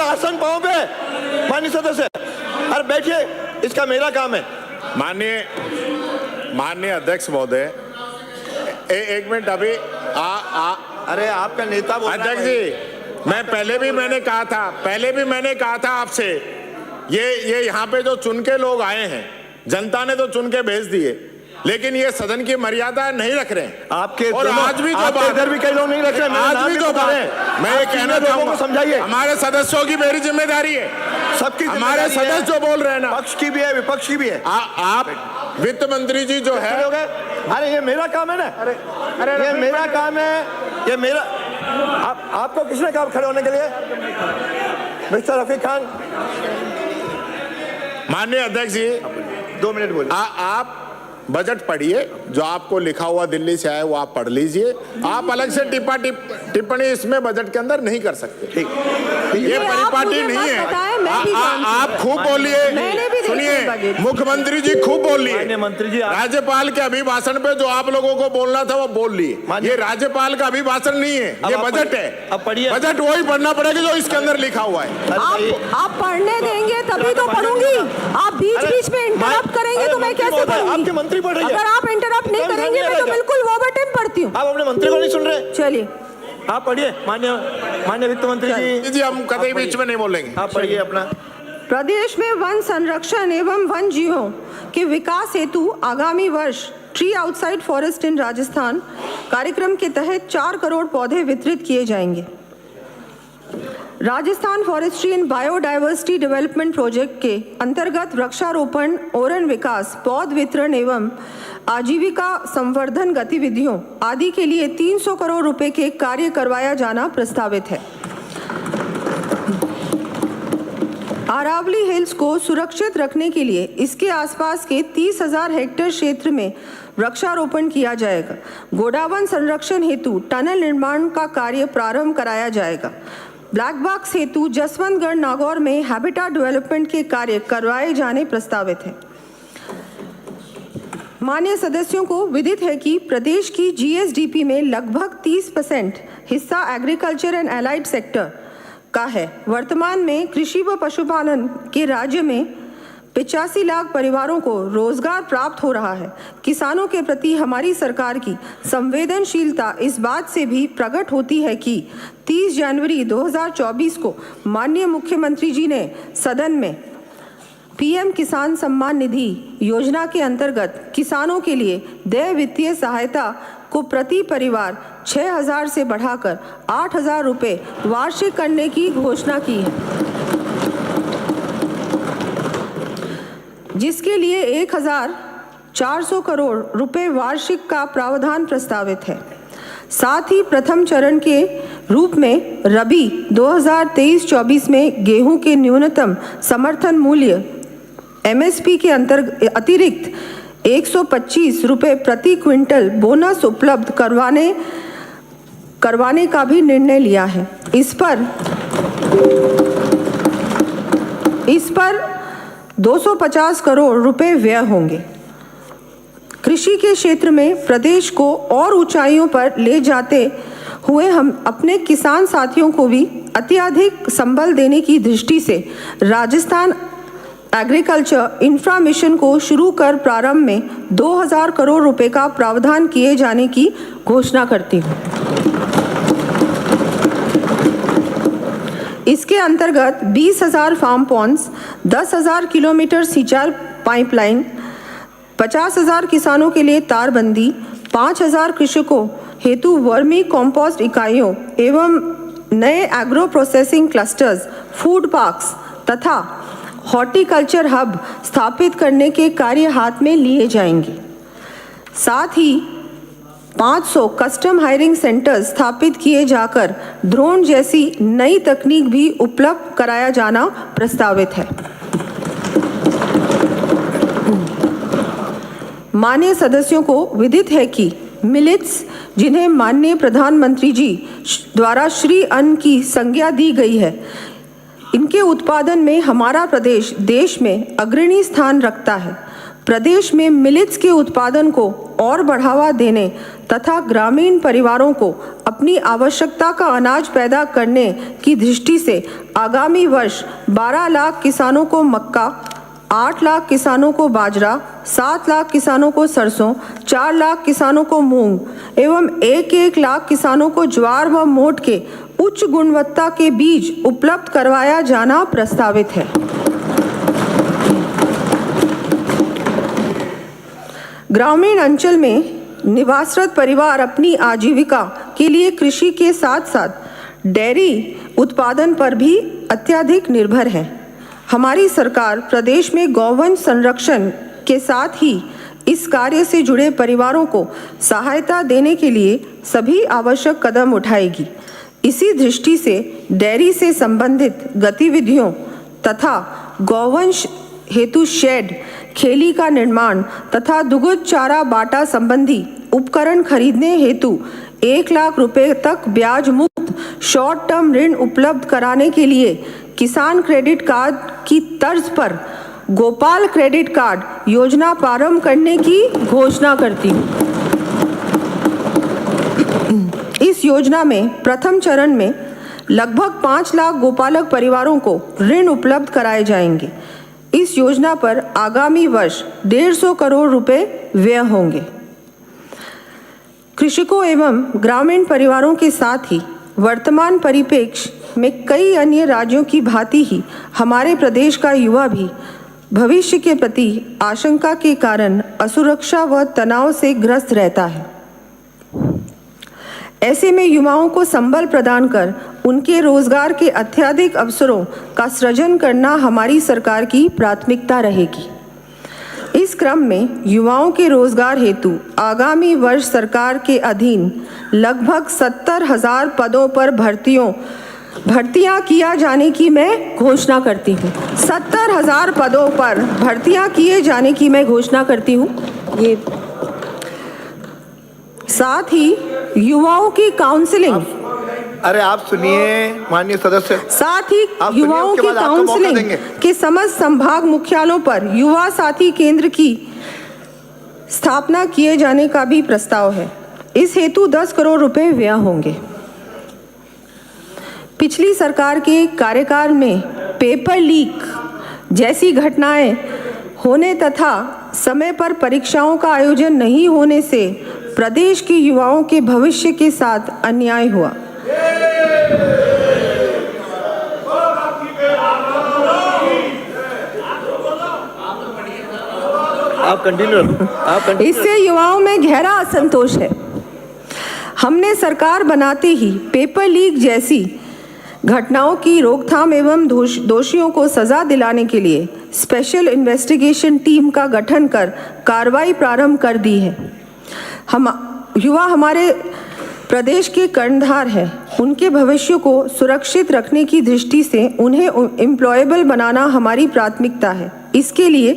आसन पाओ पे। माननीय सदस्य, अरे बैठिए, इसका मेरा काम है। माननीय अध्यक्ष महोदय, एक मिनट, अभी अरे आपका नेता बोल रहा है। अध्यक्ष जी, मैं पहले भी मैंने कहा था आपसे, ये यहाँ पे जो चुन के लोग आए हैं, जनता ने तो चुन के भेज दिए, लेकिन ये सदन की मर्यादा नहीं रख रहे हैं आपके। और आज भी जो बात, इधर भी कई लोग नहीं रख रहे, आज भी जो बात मैं ये कहना चाहूंगा, समझाइए, हमारे सदस्यों की मेरी जिम्मेदारी है, सबकी हमारे सदस्य जो बोल रहे हैं ना, पक्ष की भी है विपक्ष की भी है। आप वित्त मंत्री जी जो है, अरे ये मेरा काम है ना, अरे ये मेरा काम है, ये मेरा। आपको किसने कहा खड़े होने के लिए? मिस्टर रफीक खान। माननीय अध्यक्ष जी, 2 मिनट बोलिए। आप बजट पढ़िए, जो आपको लिखा हुआ दिल्ली से आया वो आप पढ़ लीजिए। आप अलग से टिप्पणी इसमें बजट के अंदर नहीं कर सकते। ठीक, ये परिपाटी नहीं है। आप खूब बोलिए, सुनिए, मुख्यमंत्री जी खूब बोलिए, मंत्री जी राज्यपाल के अभिभाषण पे जो आप लोगों को बोलना था वो बोल लिए। ये राज्यपाल का अभिभाषण नहीं है, ये बजट है। अब पढ़िए, बजट वही पढ़ना पड़ेगा जो इसके अंदर लिखा हुआ है। आप पढ़ने देंगे तभी तो पढ़ूंगी। आप बीच बीच में इंटरप्ट करेंगे तो मैं कैसे पढ़ूंगी? आपके मंत्री पढ़ रही है। अगर आप इंटरप्ट नहीं करेंगे मैं तो बिल्कुल ओवर टाइम पढ़ती हूँ। आप अपने मंत्री को नहीं सुन रहे? चलिए आप पढ़िए। माननीय वित्त मंत्री जी, हम कतई बीच में नहीं बोलेंगे। आप पढ़िए अपना। प्रदेश में वन संरक्षण एवं वन जीवों के विकास हेतु आगामी वर्ष ट्री आउटसाइड फॉरेस्ट इन राजस्थान कार्यक्रम के तहत 4 करोड़ पौधे वितरित किए जाएंगे। Rajasthan forestry and biodiversity development project के अंतर्गत वृक्षारोपण, ओरन विकास, पौध वितरण एवं आजीविका संवर्धन गतिविधियों आदि के लिए 300 करोड़ रुपए के कार्य करवाया जाना प्रस्तावित है। अरावली हिल्स को सुरक्षित रखने के लिए इसके आसपास के 30,000 हेक्टेयर क्षेत्र में वृक्षारोपण किया जाएगा। गोडावन संरक्षण हेतु टनल निर्माण का कार्य प्रारंभ कराया जाएगा। ब्लैक बॉक्स हेतु जसवंतगढ़ नागौर में हैबिटेट डेवलपमेंट के कार्य करवाए जाने प्रस्तावित है। माननीय सदस्यों को विदित है कि प्रदेश की जीएसडीपी में लगभग 30% हिस्सा एग्रीकल्चर एंड एलाइड सेक्टर का है। वर्तमान में कृषि व पशुपालन के राज्य में 85 लाख परिवारों को रोजगार प्राप्त हो रहा है। किसानों के प्रति हमारी सरकार की संवेदनशीलता इस बात से भी प्रकट होती है कि 30 जनवरी 2024 को माननीय मुख्यमंत्री जी ने सदन में पीएम किसान सम्मान निधि योजना के अंतर्गत किसानों के लिए देय वित्तीय सहायता को प्रति परिवार 6,000 से बढ़ाकर 8,000 रुपये वार्षिक करने की घोषणा की है, जिसके लिए 1,400 करोड़ रुपए वार्षिक का प्रावधान प्रस्तावित है। साथ ही प्रथम चरण के रूप में रबी 2023-24 में गेहूं के न्यूनतम समर्थन मूल्य एमएसपी के अतिरिक्त 125 रुपये प्रति क्विंटल बोनस उपलब्ध करवाने का भी निर्णय लिया है। इस पर 250 करोड़ रुपए व्यय होंगे। कृषि के क्षेत्र में प्रदेश को और ऊंचाइयों पर ले जाते हुए हम अपने किसान साथियों को भी अत्यधिक संबल देने की दृष्टि से राजस्थान एग्रीकल्चर इंफ्रा मिशन को शुरू कर प्रारंभ में 2,000 करोड़ रुपए का प्रावधान किए जाने की घोषणा करती हूँ। इसके अंतर्गत 20,000 फार्म पॉन्ड्स, 10,000 किलोमीटर सिंचाई पाइपलाइन, 50,000 किसानों के लिए तारबंदी, 5,000 कृषकों हेतु वर्मी कॉम्पोस्ट इकाइयों एवं नए agro processing clusters, food parks तथा हॉर्टिकल्चर हब स्थापित करने के कार्य हाथ में लिए जाएंगे। साथ ही 500 कस्टम हायरिंग सेंटर्स स्थापित किए जाकर ड्रोन जैसी नई तकनीक भी उपलब्ध कराया जाना प्रस्तावित है। माननीय सदस्यों को विदित है कि मिलेट्स, जिन्हें माननीय प्रधानमंत्री जी द्वारा श्री अन्न की संज्ञा दी गई है, इनके उत्पादन में हमारा प्रदेश देश में अग्रणी स्थान रखता है। प्रदेश में मिलेट्स के उत्पादन को और बढ़ावा देने तथा ग्रामीण परिवारों को अपनी आवश्यकता का अनाज पैदा करने की दृष्टि से आगामी वर्ष 12 लाख किसानों को मक्का, 8 लाख किसानों को बाजरा, 7 लाख किसानों को सरसों, 4 लाख किसानों को मूंग एवं 1-1 लाख किसानों को ज्वार व मोठ के उच्च गुणवत्ता के बीज उपलब्ध करवाया जाना प्रस्तावित है। ग्रामीण अंचल में निवासरत परिवार अपनी आजीविका के लिए कृषि के साथ साथ डेयरी उत्पादन पर भी अत्यधिक निर्भर है। हमारी सरकार प्रदेश में गौवंश संरक्षण के साथ ही इस कार्य से जुड़े परिवारों को सहायता देने के लिए सभी आवश्यक कदम उठाएगी। इसी दृष्टि से डेयरी से संबंधित गतिविधियों तथा गौवंश हेतु शेड, खेली का निर्माण तथा दुग्ध चारा बाटा संबंधी उपकरण खरीदने हेतु 1 लाख रुपए तक ब्याज मुक्त शॉर्ट टर्म ऋण उपलब्ध कराने के लिए किसान क्रेडिट कार्ड की तर्ज पर गोपाल क्रेडिट कार्ड योजना प्रारंभ करने की घोषणा करती हूँ। इस योजना में प्रथम चरण में लगभग 5 लाख गोपालक परिवारों को ऋण उपलब्ध कराए जाएंगे। इस योजना पर आगामी वर्ष 150 करोड़ रुपए व्यय होंगे। कृषकों एवं ग्रामीण परिवारों के साथ ही वर्तमान परिप्रेक्ष्य में कई अन्य राज्यों की भांति ही हमारे प्रदेश का युवा भी भविष्य के प्रति आशंका के कारण असुरक्षा व तनाव से ग्रस्त रहता है। ऐसे में युवाओं को संबल प्रदान कर उनके रोजगार के अत्यधिक अवसरों का सृजन करना हमारी सरकार की प्राथमिकता रहेगी। इस क्रम में युवाओं के रोजगार हेतु आगामी वर्ष सरकार के अधीन लगभग 70,000 पदों पर भर्तियां किया जाने की मैं घोषणा करती हूँ। 70,000 पदों पर भर्तियां किए जाने की मैं घोषणा करती हूँ। ये साथ ही युवाओं की काउंसलिंग, अरे आप सुनिए माननीय सदस्य, साथ ही युवाओं की काउंसलिंग के समस्त संभाग मुख्यालयों पर युवा साथी केंद्र की स्थापना किए जाने का भी प्रस्ताव है। इस हेतु 10 करोड़ रुपए व्यय होंगे। पिछली सरकार के कार्यकाल में पेपर लीक जैसी घटनाएं होने तथा समय पर परीक्षाओं का आयोजन नहीं होने से प्रदेश के युवाओं के भविष्य के साथ अन्याय हुआ। आप कंटिन्यू। इससे युवाओं में गहरा असंतोष है। हमने सरकार बनाते ही पेपर लीक जैसी घटनाओं की रोकथाम एवं दोषियों को सजा दिलाने के लिए स्पेशल इन्वेस्टिगेशन टीम का गठन कर कार्रवाई प्रारंभ कर दी है। युवा हमारे प्रदेश के कर्णधार हैं। उनके भविष्य को सुरक्षित रखने की दृष्टि से उन्हें एम्प्लॉयबल बनाना हमारी प्राथमिकता है। इसके लिए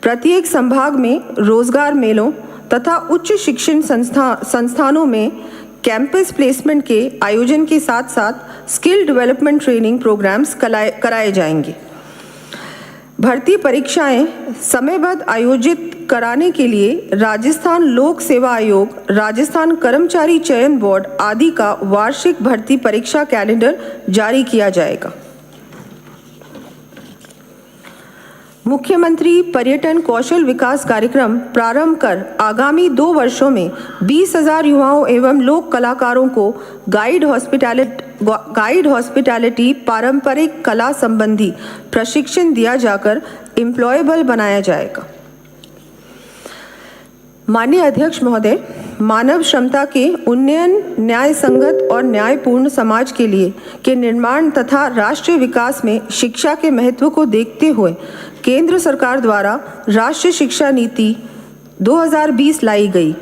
प्रत्येक संभाग में रोजगार मेलों तथा उच्च शिक्षण संस्थानों में कैंपस प्लेसमेंट के आयोजन के साथ साथ स्किल डेवलपमेंट ट्रेनिंग प्रोग्राम्स कराए जाएंगे। भर्ती परीक्षाएं समयबद्ध आयोजित कराने के लिए राजस्थान लोक सेवा आयोग, राजस्थान कर्मचारी चयन बोर्ड आदि का वार्षिक भर्ती परीक्षा कैलेंडर जारी किया जाएगा। मुख्यमंत्री पर्यटन कौशल विकास कार्यक्रम प्रारंभ कर आगामी 2 वर्षों में 20,000 युवाओं एवं लोक कलाकारों को गाइड हॉस्पिटैलिटी पारंपरिक कला संबंधी प्रशिक्षण दिया जाकर एम्प्लॉयबल बनाया जाएगा। माननीय अध्यक्ष महोदय, मानव क्षमता के उन्नयन, न्याय संगत और न्यायपूर्ण समाज के निर्माण तथा राष्ट्रीय विकास में शिक्षा के महत्व को देखते हुए केंद्र सरकार द्वारा राष्ट्रीय शिक्षा नीति 2020 लाई गई।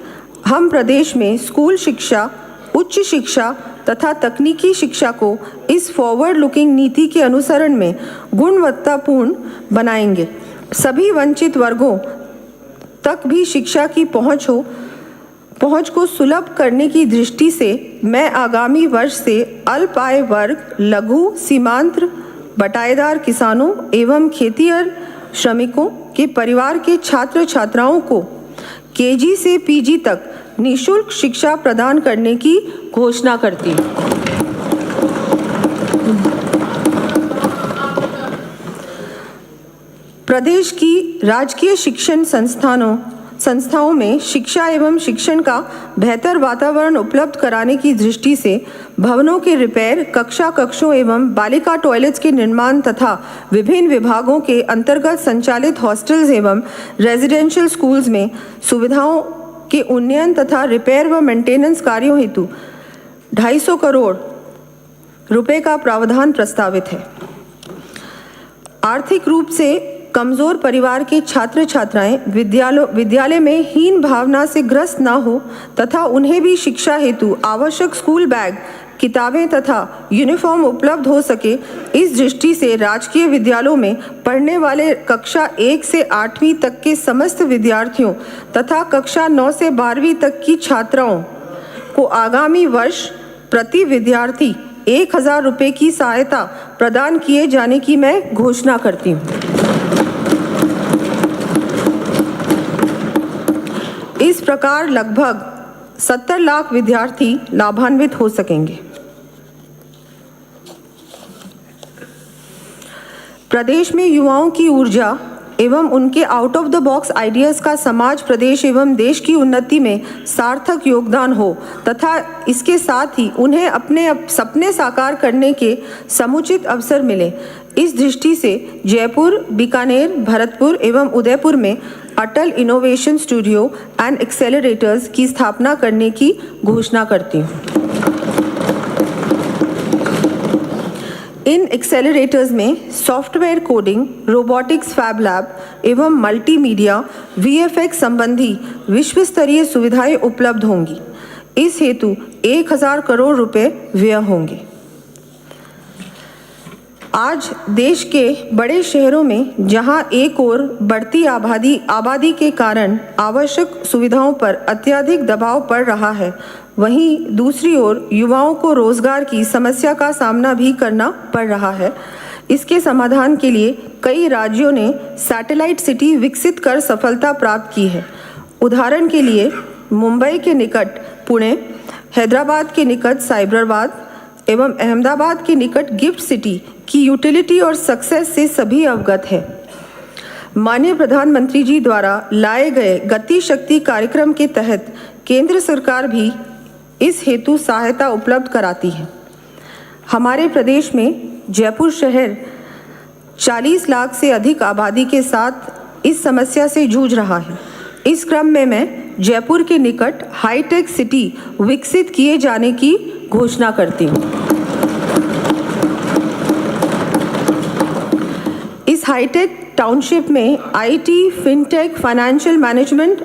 हम प्रदेश में स्कूल शिक्षा, उच्च शिक्षा तथा तकनीकी शिक्षा को इस फॉरवर्ड लुकिंग नीति के अनुसरण में गुणवत्तापूर्ण बनाएंगे। सभी वंचित वर्गों तक भी शिक्षा की पहुंच को सुलभ करने की दृष्टि से मैं आगामी वर्ष से अल्प आय वर्ग, लघु, सीमांत, बटाईदार किसानों एवं खेतिहर श्रमिकों के परिवार के छात्र छात्राओं को केजी से पीजी तक निःशुल्क शिक्षा प्रदान करने की घोषणा करती हूँ। प्रदेश की राजकीय शिक्षण संस्थाओं में शिक्षा एवं शिक्षण का बेहतर वातावरण उपलब्ध कराने की दृष्टि से भवनों के रिपेयर, कक्षों एवं बालिका टॉयलेट्स के निर्माण तथा विभिन्न विभागों के अंतर्गत संचालित हॉस्टल्स एवं रेजिडेंशियल स्कूल्स में सुविधाओं के उन्नयन तथा रिपेयर व मेंटेनेंस कार्यों हेतु 250 करोड़ रुपए का प्रावधान प्रस्तावित है। आर्थिक रूप से कमजोर परिवार के छात्र छात्राएं विद्यालय में हीन भावना से ग्रस्त न हो तथा उन्हें भी शिक्षा हेतु आवश्यक स्कूल बैग, किताबें तथा यूनिफॉर्म उपलब्ध हो सके, इस दृष्टि से राजकीय विद्यालयों में पढ़ने वाले कक्षा 1 से 8वीं तक के समस्त विद्यार्थियों तथा कक्षा 9 से 12वीं तक की छात्राओं को आगामी वर्ष प्रति विद्यार्थी 1000 रुपये की सहायता प्रदान किए जाने की मैं घोषणा करती हूँ। इस प्रकार लगभग 70 लाख विद्यार्थी लाभान्वित हो सकेंगे। प्रदेश में युवाओं की ऊर्जा एवं उनके out of the box ideas का समाज, प्रदेश एवं देश की उन्नति में सार्थक योगदान हो तथा इसके साथ ही उन्हें अपने सपने साकार करने के समुचित अवसर मिले, इस दृष्टि से जयपुर, बीकानेर, भरतपुर एवं उदयपुर में Atal innovation studio and accelerators की स्थापना करने की घोषणा करती हूँ। इन एक्सेलरेटर्स में software coding, robotics fab lab एवं मल्टीमीडिया VFX संबंधी विश्व स्तरीय सुविधाएं उपलब्ध होंगी। इस हेतु 1000 करोड़ रुपए व्यय होंगे। आज देश के बड़े शहरों में जहां एक ओर बढ़ती आबादी के कारण आवश्यक सुविधाओं पर अत्यधिक दबाव पड़ रहा है, वहीं दूसरी ओर युवाओं को रोजगार की समस्या का सामना भी करना पड़ रहा है। इसके समाधान के लिए कई राज्यों ने सैटेलाइट सिटी विकसित कर सफलता प्राप्त की है। उदाहरण के लिए मुंबई के निकट पुणे, हैदराबाद के निकट साइबराबाद एवं अहमदाबाद के निकट गिफ्ट सिटी की यूटिलिटी और सक्सेस से सभी अवगत है। माननीय प्रधानमंत्री जी द्वारा लाए गए गति शक्ति कार्यक्रम के तहत केंद्र सरकार भी इस हेतु सहायता उपलब्ध कराती है। हमारे प्रदेश में जयपुर शहर 40 लाख से अधिक आबादी के साथ इस समस्या से जूझ रहा है। इस क्रम में मैं जयपुर के निकट हाईटेक सिटी विकसित किए जाने की घोषणा करती हूँ। इस हाईटेक टाउनशिप में IT, fintech, financial management,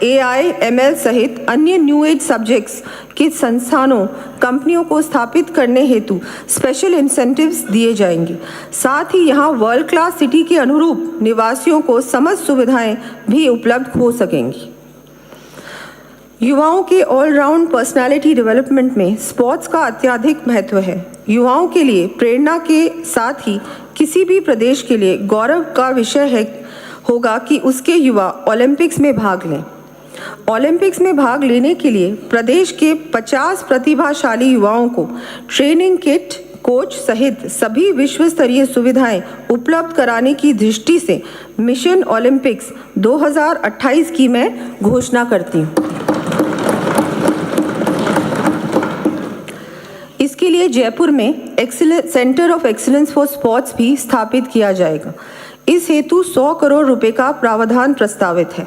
AI, ML सहित अन्य न्यू एज सब्जेक्ट्स के संस्थानों, कंपनियों को स्थापित करने हेतु स्पेशल इंसेंटिव्स दिए जाएंगे। साथ ही यहाँ वर्ल्ड क्लास सिटी के अनुरूप निवासियों को समस्त सुविधाएं भी उपलब्ध हो सकेंगी। युवाओं के ऑलराउंड पर्सनालिटी डेवलपमेंट में स्पोर्ट्स का अत्यधिक महत्व है। युवाओं के लिए प्रेरणा के साथ ही किसी भी प्रदेश के लिए गौरव का विषय होगा कि उसके युवा ओलंपिक्स में भाग लें। ओलंपिक्स में भाग लेने के लिए प्रदेश के 50 प्रतिभाशाली युवाओं को ट्रेनिंग किट, कोच सहित सभी विश्व स्तरीय सुविधाएं उपलब्ध कराने की दृष्टि से मिशन ओलंपिक्स 2028 की मैं घोषणा करती हूँ। इसके लिए जयपुर में centre of excellence for sports भी स्थापित किया जाएगा। इस हेतु 100 करोड़ रुपए का प्रावधान प्रस्तावित है।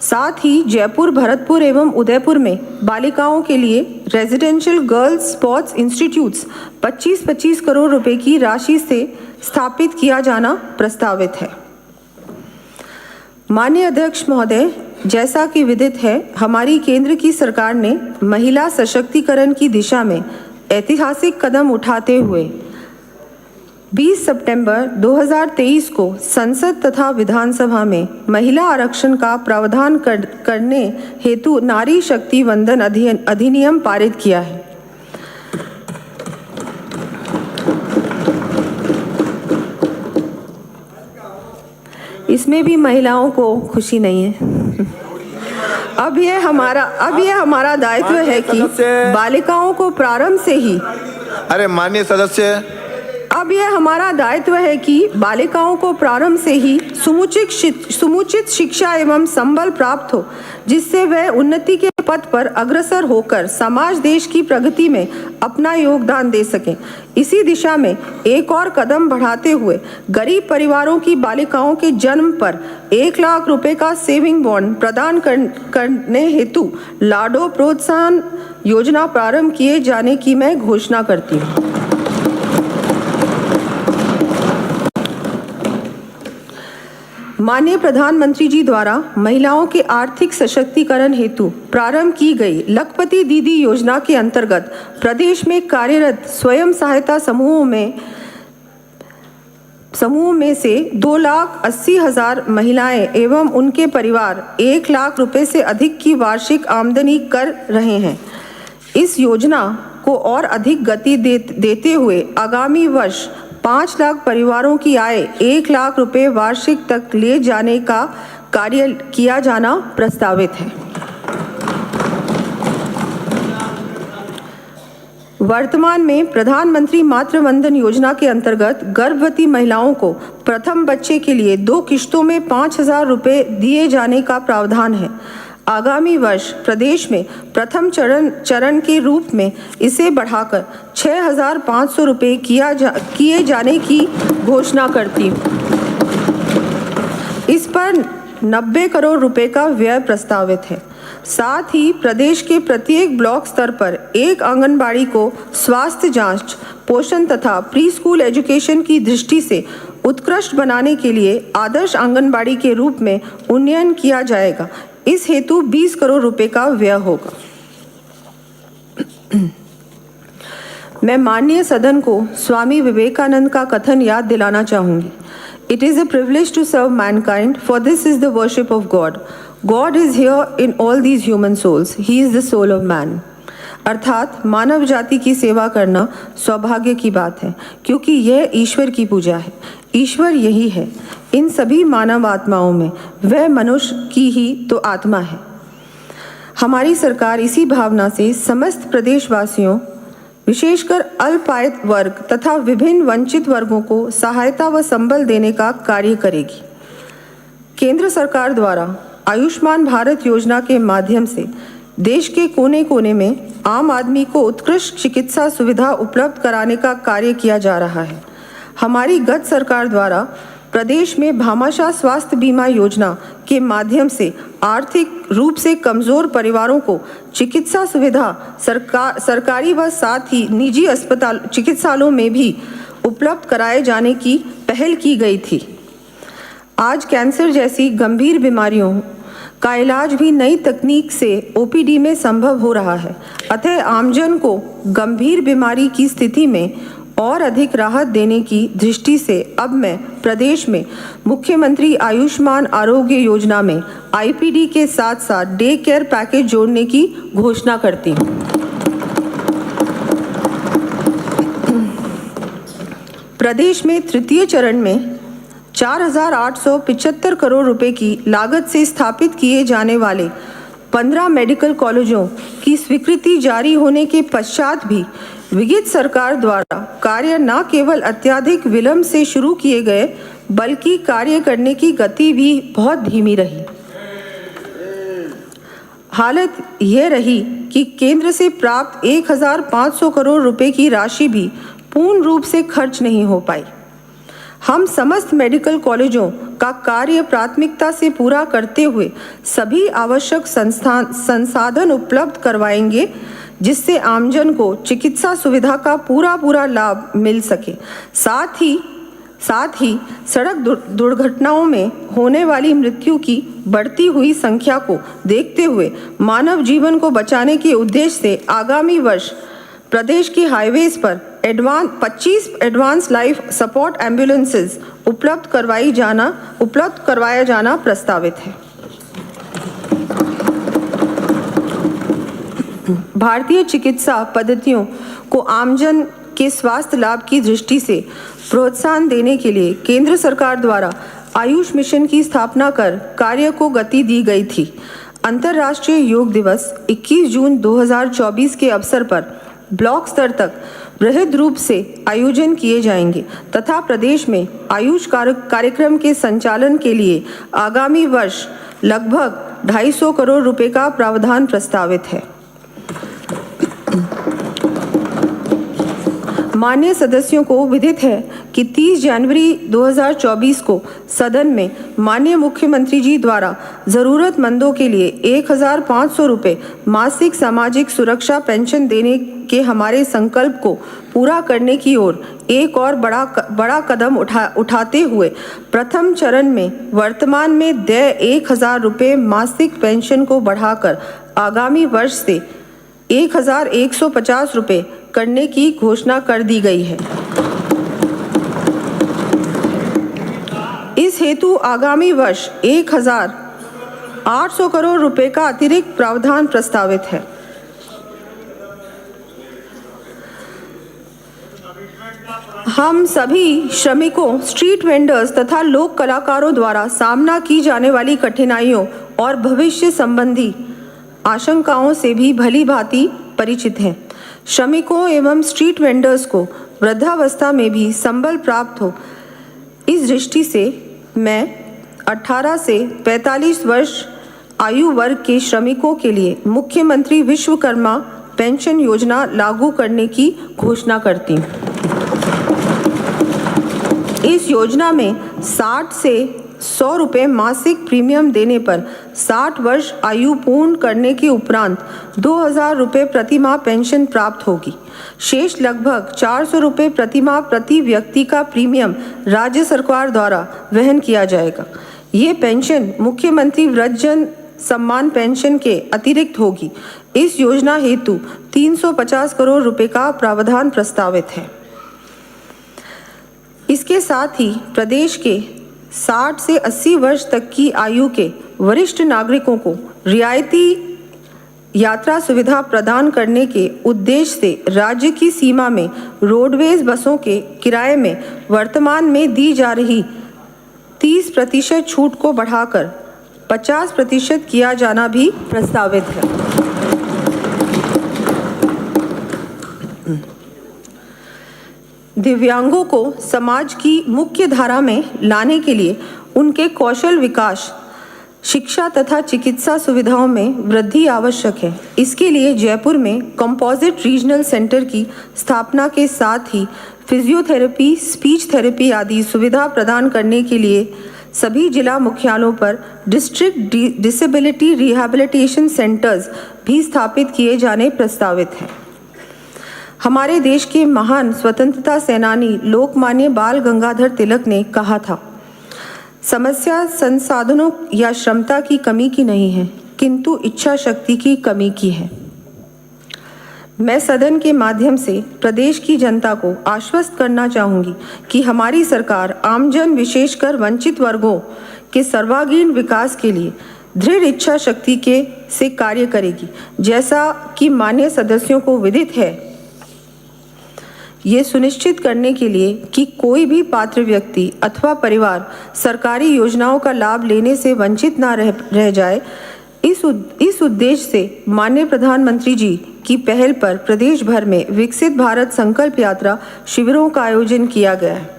साथ ही जयपुर, भरतपुर एवं उदयपुर में बालिकाओं के लिए residential girls sports institutes 25-25 crore रुपए की राशि से स्थापित किया जाना प्रस्तावित है। माननीय अध्यक्ष महोदय, जैसा कि विदित है, हमारी केंद्र की सरकार ने महिला सशक्तिकरण की दिशा में ऐतिहासिक कदम उठाते हुए 20 सितंबर 2023 को संसद तथा विधानसभा में महिला आरक्षण का प्रावधान करने हेतु नारी शक्ति वंदन अधिनियम पारित किया है। इसमें भी महिलाओं को खुशी नहीं है। अब यह हमारा दायित्व है कि बालिकाओं को प्रारंभ से ही अरे माननीय सदस्य, अब यह हमारा दायित्व है कि बालिकाओं को प्रारंभ से ही समुचित शिक्षा एवं संबल प्राप्त हो, जिससे वह उन्नति के पथ पर अग्रसर होकर समाज देश की प्रगति में अपना योगदान दे सकें। इसी दिशा में एक और कदम बढ़ाते हुए गरीब परिवारों की बालिकाओं के जन्म पर 1 लाख रुपए का सेविंग बॉन्ड प्रदान करने हेतु लाडो प्रोत्साहन योजना प्रारंभ किए जाने की मैं घोषणा करती हूँ। माननीय प्रधानमंत्री जी द्वारा महिलाओं के आर्थिक सशक्तिकरण हेतु प्रारंभ की गई लखपति दीदी योजना के अंतर्गत प्रदेश में कार्यरत स्वयं सहायता समूहों में से 2,80,000 महिलाएं एवं उनके परिवार 1 लाख रुपए से अधिक की वार्षिक आमदनी कर रहे हैं। इस योजना को और अधिक गति देते हुए आगामी वर्ष 5 लाख परिवारों की आय 1 लाख रुपए वार्षिक तक ले जाने का कार्य किया जाना प्रस्तावित है। वर्तमान में प्रधानमंत्री मातृ वंदन योजना के अंतर्गत गर्भवती महिलाओं को प्रथम बच्चे के लिए 2 किश्तों में 5,000 रुपए दिए जाने का प्रावधान है। आगामी वर्ष प्रदेश में प्रथम चरण के रूप में इसे बढ़ाकर 6,500 रुपए किए जाने की घोषणा करती हूँ। इस पर 90 करोड़ रुपए का व्यय प्रस्तावित है। साथ ही प्रदेश के प्रत्येक ब्लॉक स्तर पर एक आंगनबाड़ी को स्वास्थ्य जांच, पोषण तथा प्री स्कूल एजुकेशन की दृष्टि से उत्कृष्ट बनाने के लिए आदर्श आंगनबाड़ी के रूप में उन्नयन किया जाएगा। इस हेतु 20 करोड़ रुपए का व्यय होगा। मैं माननीय सदन को स्वामी विवेकानंद का कथन याद दिलाना चाहूंगी। It is a privilege to serve mankind, for this is the worship of God. God is here in all these human souls. He is the soul of man. अर्थात मानव जाति की सेवा करना सौभाग्य की बात है, क्योंकि यह ईश्वर की पूजा है। ईश्वर यही है इन सभी मानव आत्माओं में, वह मनुष्य की ही तो आत्मा है। हमारी सरकार इसी भावना से समस्त प्रदेशवासियों, विशेषकर अल्पायत वर्ग तथा विभिन्न वंचित वर्गों को सहायता व संबल देने का कार्य करेगी। केंद्र सरकार द्वारा आयुष्मान भारत योजना के माध्यम से देश के कोने कोने में आम आदमी को उत्कृष्ट चिकित्सा सुविधा उपलब्ध कराने का कार्य किया जा रहा है। हमारी गत सरकार द्वारा प्रदेश में भामाशाह स्वास्थ्य बीमा योजना के माध्यम से आर्थिक रूप से कमजोर परिवारों को चिकित्सा सुविधा सरकारी व साथ ही निजी चिकित्सालयों में भी उपलब्ध कराए जाने की पहल की गई थी। आज कैंसर जैसी गंभीर बीमारियों का इलाज भी नई तकनीक से ओपीडी में संभव हो रहा है। अतः आमजन को गंभीर बीमारी की स्थिति में और अधिक राहत देने की दृष्टि से अब मैं प्रदेश में मुख्यमंत्री आयुष्मान आरोग्य योजना में आईपीडी के साथ साथ डे केयर पैकेज जोड़ने की घोषणा करती हूँ। प्रदेश में तृतीय चरण में 4,875 करोड़ रुपए की लागत से स्थापित किए जाने वाले 15 मेडिकल कॉलेजों की स्वीकृति जारी होने के पश्चात भी विगत सरकार द्वारा कार्य न केवल अत्यधिक विलंब से शुरू किए गए, बल्कि कार्य करने की गति भी बहुत धीमी रही। हालत यह रही कि केंद्र से प्राप्त 1,500 करोड़ रुपए की राशि भी पूर्ण रूप से खर्च नहीं हो पाई। हम समस्त मेडिकल कॉलेजों का कार्य प्राथमिकता से पूरा करते हुए सभी आवश्यक संसाधन उपलब्ध करवाएंगे, जिससे आमजन को चिकित्सा सुविधा का पूरा लाभ मिल सके। साथ ही सड़क दुर्घटनाओं में होने वाली मृत्यु की बढ़ती हुई संख्या को देखते हुए मानव जीवन को बचाने के उद्देश्य से आगामी वर्ष प्रदेश की हाईवेज पर 25 एडवांस लाइफ सपोर्ट एम्बुलेंसेज उपलब्ध करवाया जाना प्रस्तावित है। भारतीय चिकित्सा पद्धतियों को आमजन के स्वास्थ्य लाभ की दृष्टि से प्रोत्साहन देने के लिए केंद्र सरकार द्वारा आयुष मिशन की स्थापना कर कार्य को गति दी गई थी। अंतर्राष्ट्रीय योग दिवस 21 जून 2024 के अवसर पर ब्लॉक स्तर तक बृहद रूप से आयोजन किए जाएंगे तथा प्रदेश में आयुष कार्यक्रम के संचालन के लिए आगामी वर्ष लगभग 250 करोड़ रुपए का प्रावधान प्रस्तावित है। माननीय सदस्यों को विदित है कि 30 जनवरी 2024 को सदन में माननीय मुख्यमंत्री जी द्वारा जरूरतमंदों के लिए 1500 रुपये मासिक सामाजिक सुरक्षा पेंशन देने के हमारे संकल्प को पूरा करने की ओर एक और बड़ा कदम उठाते हुए प्रथम चरण में वर्तमान में देय 1000 रुपये मासिक पेंशन को बढ़ाकर आगामी वर्ष से 1150 रुपये करने की घोषणा कर दी गई है। इस हेतु आगामी वर्ष 1800 करोड़ रुपए का अतिरिक्त प्रावधान प्रस्तावित है। हम सभी श्रमिकों, स्ट्रीट वेंडर्स तथा लोक कलाकारों द्वारा सामना की जाने वाली कठिनाइयों और भविष्य संबंधी आशंकाओं से भी भली भांति परिचित हैं। श्रमिकों एवं स्ट्रीट वेंडर्स को वृद्धावस्था में भी संबल प्राप्त हो, इस दृष्टि से मैं 18 से 45 वर्ष आयु वर्ग के श्रमिकों के लिए मुख्यमंत्री विश्वकर्मा पेंशन योजना लागू करने की घोषणा करती हूँ। इस योजना में 60 से 100 रुपये मासिक प्रीमियम देने पर 60 वर्ष आयु पूर्ण करने के उपरांत 2000 रुपये प्रतिमाह पेंशन प्राप्त होगी। शेष लगभग 400 रुपये प्रतिमाह प्रति व्यक्ति का प्रीमियम राज्य सरकार द्वारा वहन किया जाएगा। ये पेंशन मुख्यमंत्री वृद्धजन सम्मान पेंशन के अतिरिक्त होगी। इस योजना हेतु 350 करोड़ रुपए का प्रावधान प्रस्तावित है। इसके साथ ही प्रदेश के 60 से 80 वर्ष तक की आयु के वरिष्ठ नागरिकों को रियायती यात्रा सुविधा प्रदान करने के उद्देश्य से राज्य की सीमा में रोडवेज बसों के किराए में वर्तमान में दी जा रही 30% छूट को बढ़ाकर 50% किया जाना भी प्रस्तावित है। दिव्यांगों को समाज की मुख्य धारा में लाने के लिए उनके कौशल विकास, शिक्षा तथा चिकित्सा सुविधाओं में वृद्धि आवश्यक है। इसके लिए जयपुर में कंपोजिट रीजनल सेंटर की स्थापना के साथ ही फिजियोथेरेपी, स्पीच थेरेपी आदि सुविधा प्रदान करने के लिए सभी जिला मुख्यालयों पर डिस्ट्रिक्ट डिसेबिलिटी रिहैबिलिटेशन सेंटर्स भी स्थापित किए जाने प्रस्तावित हैं। हमारे देश के महान स्वतंत्रता सेनानी लोकमान्य बाल गंगाधर तिलक ने कहा था, समस्या संसाधनों या क्षमता की कमी की नहीं है, किंतु इच्छा शक्ति की कमी की है। मैं सदन के माध्यम से प्रदेश की जनता को आश्वस्त करना चाहूँगी कि हमारी सरकार आमजन, विशेषकर वंचित वर्गों के सर्वांगीण विकास के लिए दृढ़ इच्छा शक्ति से कार्य करेगी। जैसा कि माननीय सदस्यों को विदित है, ये सुनिश्चित करने के लिए कि कोई भी पात्र व्यक्ति अथवा परिवार सरकारी योजनाओं का लाभ लेने से वंचित ना रह जाए, इस उद्देश्य से माननीय प्रधानमंत्री जी की पहल पर प्रदेश भर में विकसित भारत संकल्प यात्रा शिविरों का आयोजन किया गया है।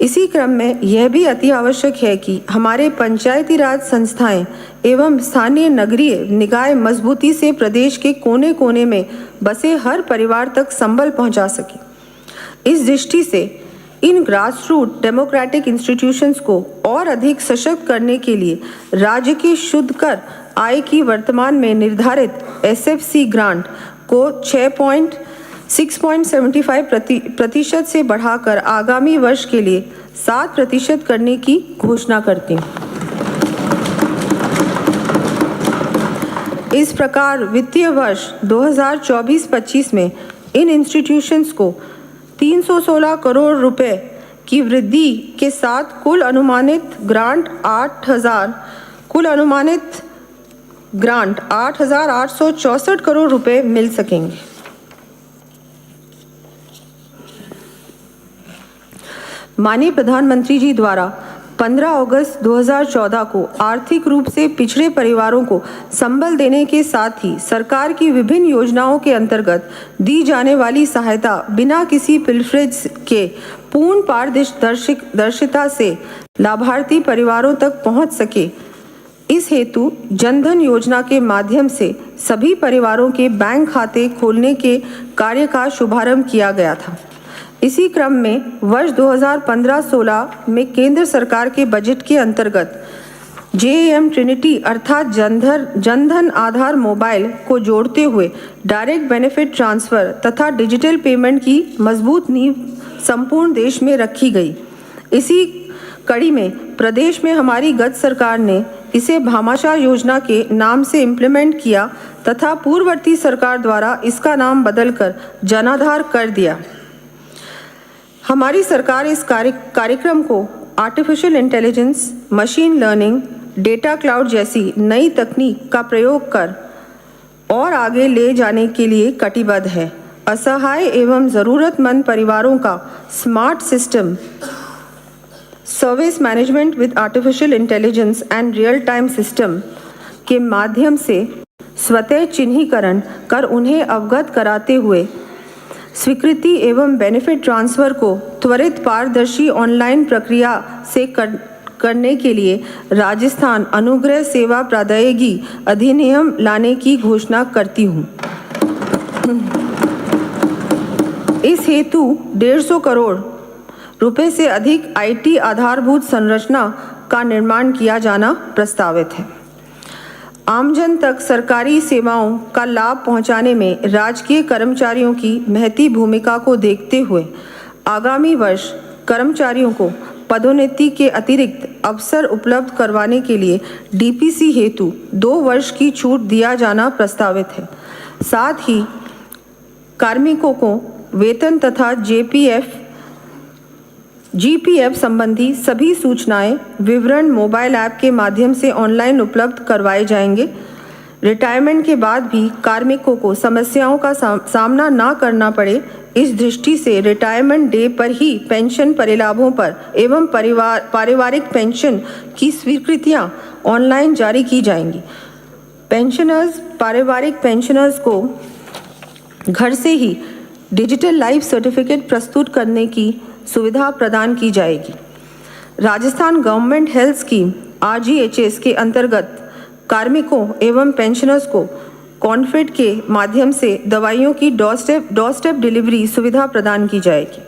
इसी क्रम में यह भी अति आवश्यक है कि हमारे पंचायती राज संस्थाएं एवं स्थानीय नगरीय निकाय मजबूती से प्रदेश के कोने कोने में बसे हर परिवार तक संबल पहुंचा सके। इस दृष्टि से इन ग्रासरूट डेमोक्रेटिक इंस्टीट्यूशंस को और अधिक सशक्त करने के लिए राज्य की शुद्ध कर आय की वर्तमान में निर्धारित SFC ग्रांट को 6.75% से बढ़ाकर आगामी वर्ष के लिए 7% करने की घोषणा करती हूँ। इस प्रकार वित्तीय वर्ष 2024-25 में इन इंस्टीट्यूशंस को 316 करोड़ रुपए की वृद्धि के साथ कुल अनुमानित ग्रांट 8,864 करोड़ रुपए मिल सकेंगे। माननीय प्रधानमंत्री जी द्वारा 15 अगस्त 2014 को आर्थिक रूप से पिछड़े परिवारों को संबल देने के साथ ही सरकार की विभिन्न योजनाओं के अंतर्गत दी जाने वाली सहायता बिना किसी पिलफरेज के पूर्ण पारदर्शिता से लाभार्थी परिवारों तक पहुंच सके, इस हेतु जनधन योजना के माध्यम से सभी परिवारों के बैंक खाते खोलने के कार्य का शुभारंभ किया गया था। इसी क्रम में वर्ष 2015-16 में केंद्र सरकार के बजट के अंतर्गत JAM ट्रिनिटी अर्थात जनधन आधार मोबाइल को जोड़ते हुए डायरेक्ट बेनिफिट ट्रांसफर तथा डिजिटल पेमेंट की मजबूत नींव संपूर्ण देश में रखी गई। इसी कड़ी में प्रदेश में हमारी गत सरकार ने इसे भामाशाह योजना के नाम से इम्प्लीमेंट किया तथा पूर्ववर्ती सरकार द्वारा इसका नाम बदलकर जनाधार कर दिया। हमारी सरकार इस कार्यक्रम को artificial intelligence, machine learning, data cloud जैसी नई तकनीक का प्रयोग कर और आगे ले जाने के लिए कटिबद्ध है। असहाय एवं ज़रूरतमंद परिवारों का smart system service management with artificial intelligence and real time system के माध्यम से स्वतः चिन्हीकरण कर उन्हें अवगत कराते हुए स्वीकृति एवं बेनिफिट ट्रांसफर को त्वरित पारदर्शी ऑनलाइन प्रक्रिया से करने के लिए राजस्थान अनुग्रह सेवा प्रादायिकी अधिनियम लाने की घोषणा करती हूँ। इस हेतु 150 करोड़ रुपए से अधिक IT आधारभूत संरचना का निर्माण किया जाना प्रस्तावित है। आमजन तक सरकारी सेवाओं का लाभ पहुंचाने में राजकीय कर्मचारियों की महती भूमिका को देखते हुए आगामी वर्ष कर्मचारियों को पदोन्नति के अतिरिक्त अवसर उपलब्ध करवाने के लिए DPC हेतु 2 वर्ष की छूट दिया जाना प्रस्तावित है। साथ ही कार्मिकों को वेतन तथा GPF संबंधी सभी सूचनाएं विवरण मोबाइल ऐप के माध्यम से ऑनलाइन उपलब्ध करवाए जाएंगे। रिटायरमेंट के बाद भी कार्मिकों को समस्याओं का सामना ना करना पड़े, इस दृष्टि से रिटायरमेंट डे पर ही पेंशन परिलाभों पर एवं पारिवारिक पेंशन की स्वीकृतियां ऑनलाइन जारी की जाएंगी। पारिवारिक पेंशनर्स को घर से ही डिजिटल लाइफ सर्टिफिकेट प्रस्तुत करने की सुविधा प्रदान की जाएगी। Rajasthan government health scheme RGHS के अंतर्गत कार्मिकों एवं पेंशनर्स को कॉन्फिड के माध्यम से दवाइयों की डोरस्टेप डिलीवरी सुविधा प्रदान की जाएगी।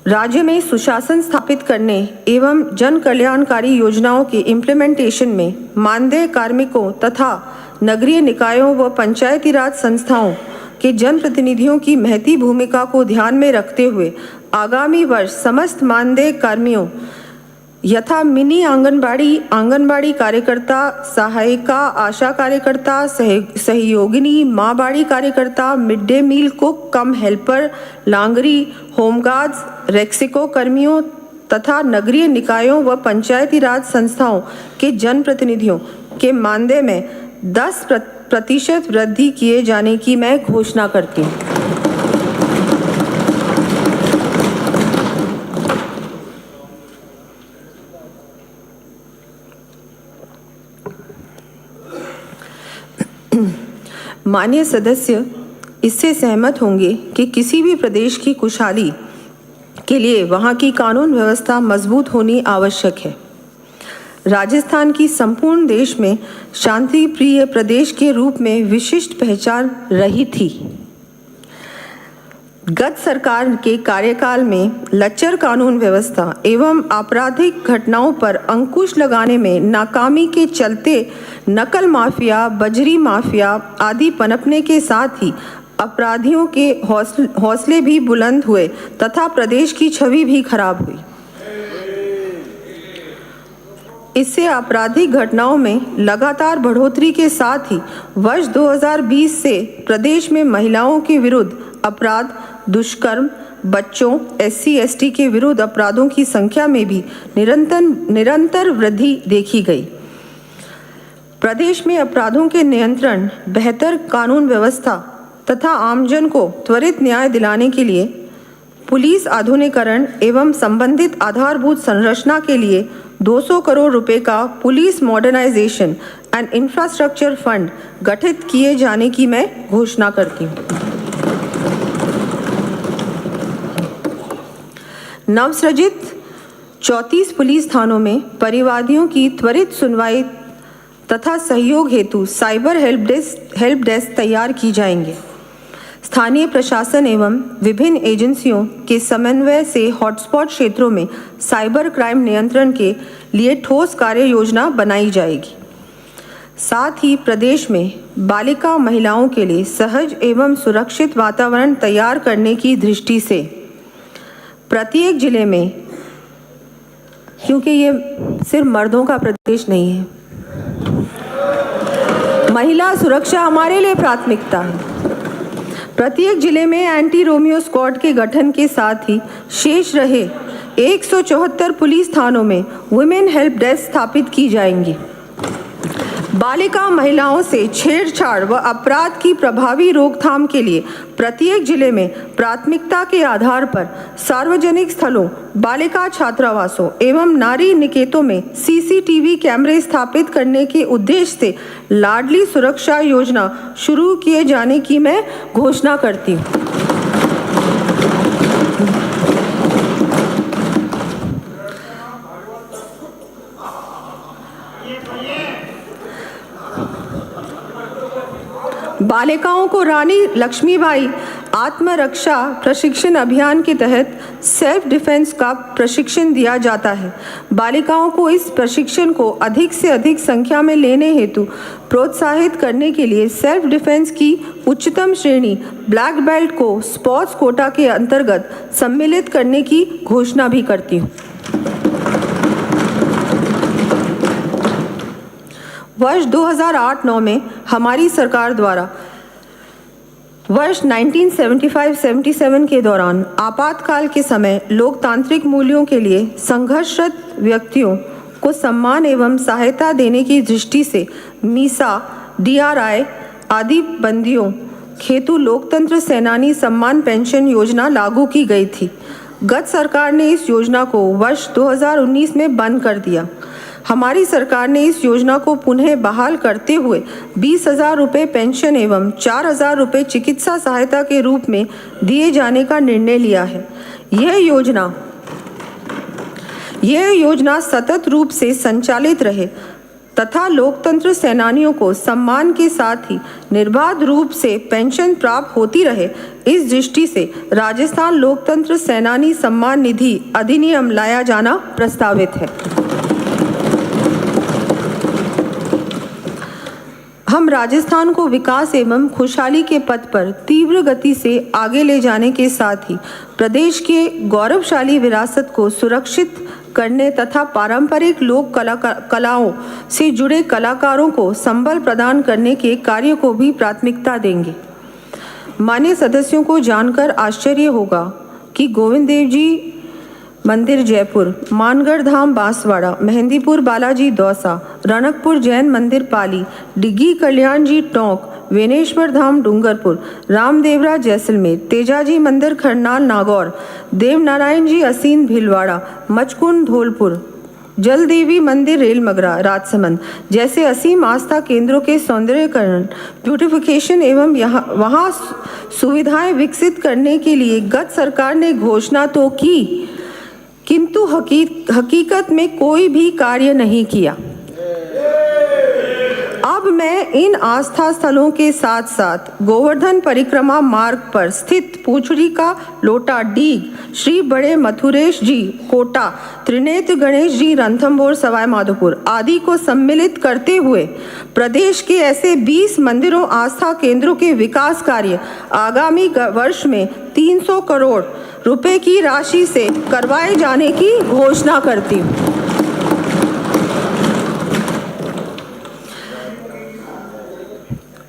राज्य में सुशासन स्थापित करने एवं जन कल्याणकारी योजनाओं के इम्प्लीमेंटेशन में मानदेय कार्मिकों तथा नगरीय निकायों व पंचायती राज संस्थाओं के जनप्रतिनिधियों की महती भूमिका को ध्यान में रखते हुए आगामी वर्ष समस्त मानदेय कर्मियों यथा मिनी आंगनबाड़ी कार्यकर्ता, सहायिका, आशा कार्यकर्ता, सहयोगिनी, माँ बाड़ी कार्यकर्ता, मिड डे मील कुक कम हेल्पर, लांगरी, होमगार्ड्स, रेक्सिको कर्मियों तथा नगरीय निकायों व पंचायती राज संस्थाओं के जनप्रतिनिधियों के मानदेय में 10% वृद्धि किए जाने की मैं घोषणा करती हूँ। माननीय सदस्य इससे सहमत होंगे कि किसी भी प्रदेश की खुशहाली के लिए वहाँ की कानून व्यवस्था मजबूत होनी आवश्यक है। राजस्थान की संपूर्ण देश में शांति प्रिय प्रदेश के रूप में विशिष्ट पहचान रही थी। गत सरकार के कार्यकाल में लचर कानून व्यवस्था एवं आपराधिक घटनाओं पर अंकुश लगाने में नाकामी के चलते नकल माफिया, बजरी माफिया आदि पनपने के साथ ही अपराधियों के हौसले भी बुलंद हुए तथा प्रदेश की छवि भी खराब हुई। इससे आपराधिक घटनाओं में लगातार बढ़ोतरी के साथ ही वर्ष 2020 से प्रदेश में महिलाओं के विरुद्ध अपराध, दुष्कर्म, बच्चों, SC/ST के विरुद्ध अपराधों की संख्या में भी निरंतर वृद्धि देखी गई। प्रदेश में अपराधों के नियंत्रण, बेहतर कानून व्यवस्था तथा आमजन को त्वरित न्याय दिलाने के लिए पुलिस आधुनिकीकरण एवं संबंधित आधारभूत संरचना के लिए 200 करोड़ रुपए का police modernisation and infrastructure fund गठित किए जाने की मैं घोषणा करती हूँ। नवसृजित 34 पुलिस थानों में परिवादियों की त्वरित सुनवाई तथा सहयोग हेतु साइबर हेल्प डेस्क तैयार की जाएंगे। स्थानीय प्रशासन एवं विभिन्न एजेंसियों के समन्वय से हॉटस्पॉट क्षेत्रों में साइबर क्राइम नियंत्रण के लिए ठोस कार्य योजना बनाई जाएगी। साथ ही प्रदेश में बालिका महिलाओं के लिए सहज एवं सुरक्षित वातावरण तैयार करने की दृष्टि से प्रत्येक जिले में, क्योंकि ये सिर्फ मर्दों का प्रदेश नहीं है, महिला सुरक्षा हमारे लिए प्राथमिकता है। प्रत्येक जिले में एंटी रोमियो स्क्वाड के गठन के साथ ही शेष रहे 174 पुलिस थानों में वुमेन हेल्प डेस्क स्थापित की जाएंगी। बालिका महिलाओं से छेड़छाड़ व अपराध की प्रभावी रोकथाम के लिए प्रत्येक जिले में प्राथमिकता के आधार पर सार्वजनिक स्थलों, बालिका छात्रावासों एवं नारी निकेतों में सीसीटीवी कैमरे स्थापित करने के उद्देश्य से लाडली सुरक्षा योजना शुरू किए जाने की मैं घोषणा करती हूँ। बालिकाओं को रानी लक्ष्मीबाई आत्मरक्षा प्रशिक्षण अभियान के तहत सेल्फ डिफेंस का प्रशिक्षण दिया जाता है। बालिकाओं को इस प्रशिक्षण को अधिक से अधिक संख्या में लेने हेतु प्रोत्साहित करने के लिए सेल्फ डिफेंस की उच्चतम श्रेणी ब्लैक बेल्ट को स्पोर्ट्स कोटा के अंतर्गत सम्मिलित करने की घोषणा भी करती हूँ। वर्ष 2008-9 में हमारी सरकार द्वारा वर्ष 1975-77 के दौरान आपातकाल के समय लोकतांत्रिक मूल्यों के लिए संघर्षरत व्यक्तियों को सम्मान एवं सहायता देने की दृष्टि से मीसा, DRI आदि बंदियों हेतु लोकतंत्र सेनानी सम्मान पेंशन योजना लागू की गई थी। गत सरकार ने इस योजना को वर्ष 2019 में बंद कर दिया। हमारी सरकार ने इस योजना को पुनः बहाल करते हुए 20,000 रुपये पेंशन एवं 4,000 रुपये चिकित्सा सहायता के रूप में दिए जाने का निर्णय लिया है। यह योजना सतत रूप से संचालित रहे तथा लोकतंत्र सेनानियों को सम्मान के साथ ही निर्बाध रूप से पेंशन प्राप्त होती रहे, इस दृष्टि से राजस्थान लोकतंत्र सेनानी सम्मान निधि अधिनियम लाया जाना प्रस्तावित है। हम राजस्थान को विकास एवं खुशहाली के पथ पर तीव्र गति से आगे ले जाने के साथ ही प्रदेश के गौरवशाली विरासत को सुरक्षित करने तथा पारंपरिक लोक कलाओं से जुड़े कलाकारों को संबल प्रदान करने के कार्य को भी प्राथमिकता देंगे। मान्य सदस्यों को जानकर आश्चर्य होगा कि गोविंद देव जी मंदिर जयपुर, मानगढ़ धाम बांसवाड़ा, मेहंदीपुर बालाजी दौसा, रनकपुर जैन मंदिर पाली, डिग्गी कल्याण जी टोंक, वेनेश्वर धाम डूंगरपुर, रामदेवरा जैसलमेर, तेजाजी मंदिर खरनाल नागौर, देवनारायण जी असीन भीलवाड़ा, मचकुंड धौलपुर, जल देवी मंदिर रेलमगरा राजसमंद जैसे असीम आस्था केंद्रों के सौंदर्यीकरण, ब्यूटिफिकेशन एवं वहाँ सुविधाएं विकसित करने के लिए गत सरकार ने घोषणा तो की, किंतु हकीकत में कोई भी कार्य नहीं किया। अब मैं इन आस्था स्थलों के साथ साथ गोवर्धन परिक्रमा मार्ग पर स्थित पूछड़ी का लोटा डीग, श्री बड़े मथुरेश जी कोटा, त्रिनेत्र गणेश जी रणथंभौर सवाई माधोपुर आदि को सम्मिलित करते हुए प्रदेश के ऐसे 20 मंदिरों आस्था केंद्रों के विकास कार्य आगामी वर्ष में 300 करोड़ रुपए की राशि से करवाए जाने की घोषणा करती हूँ।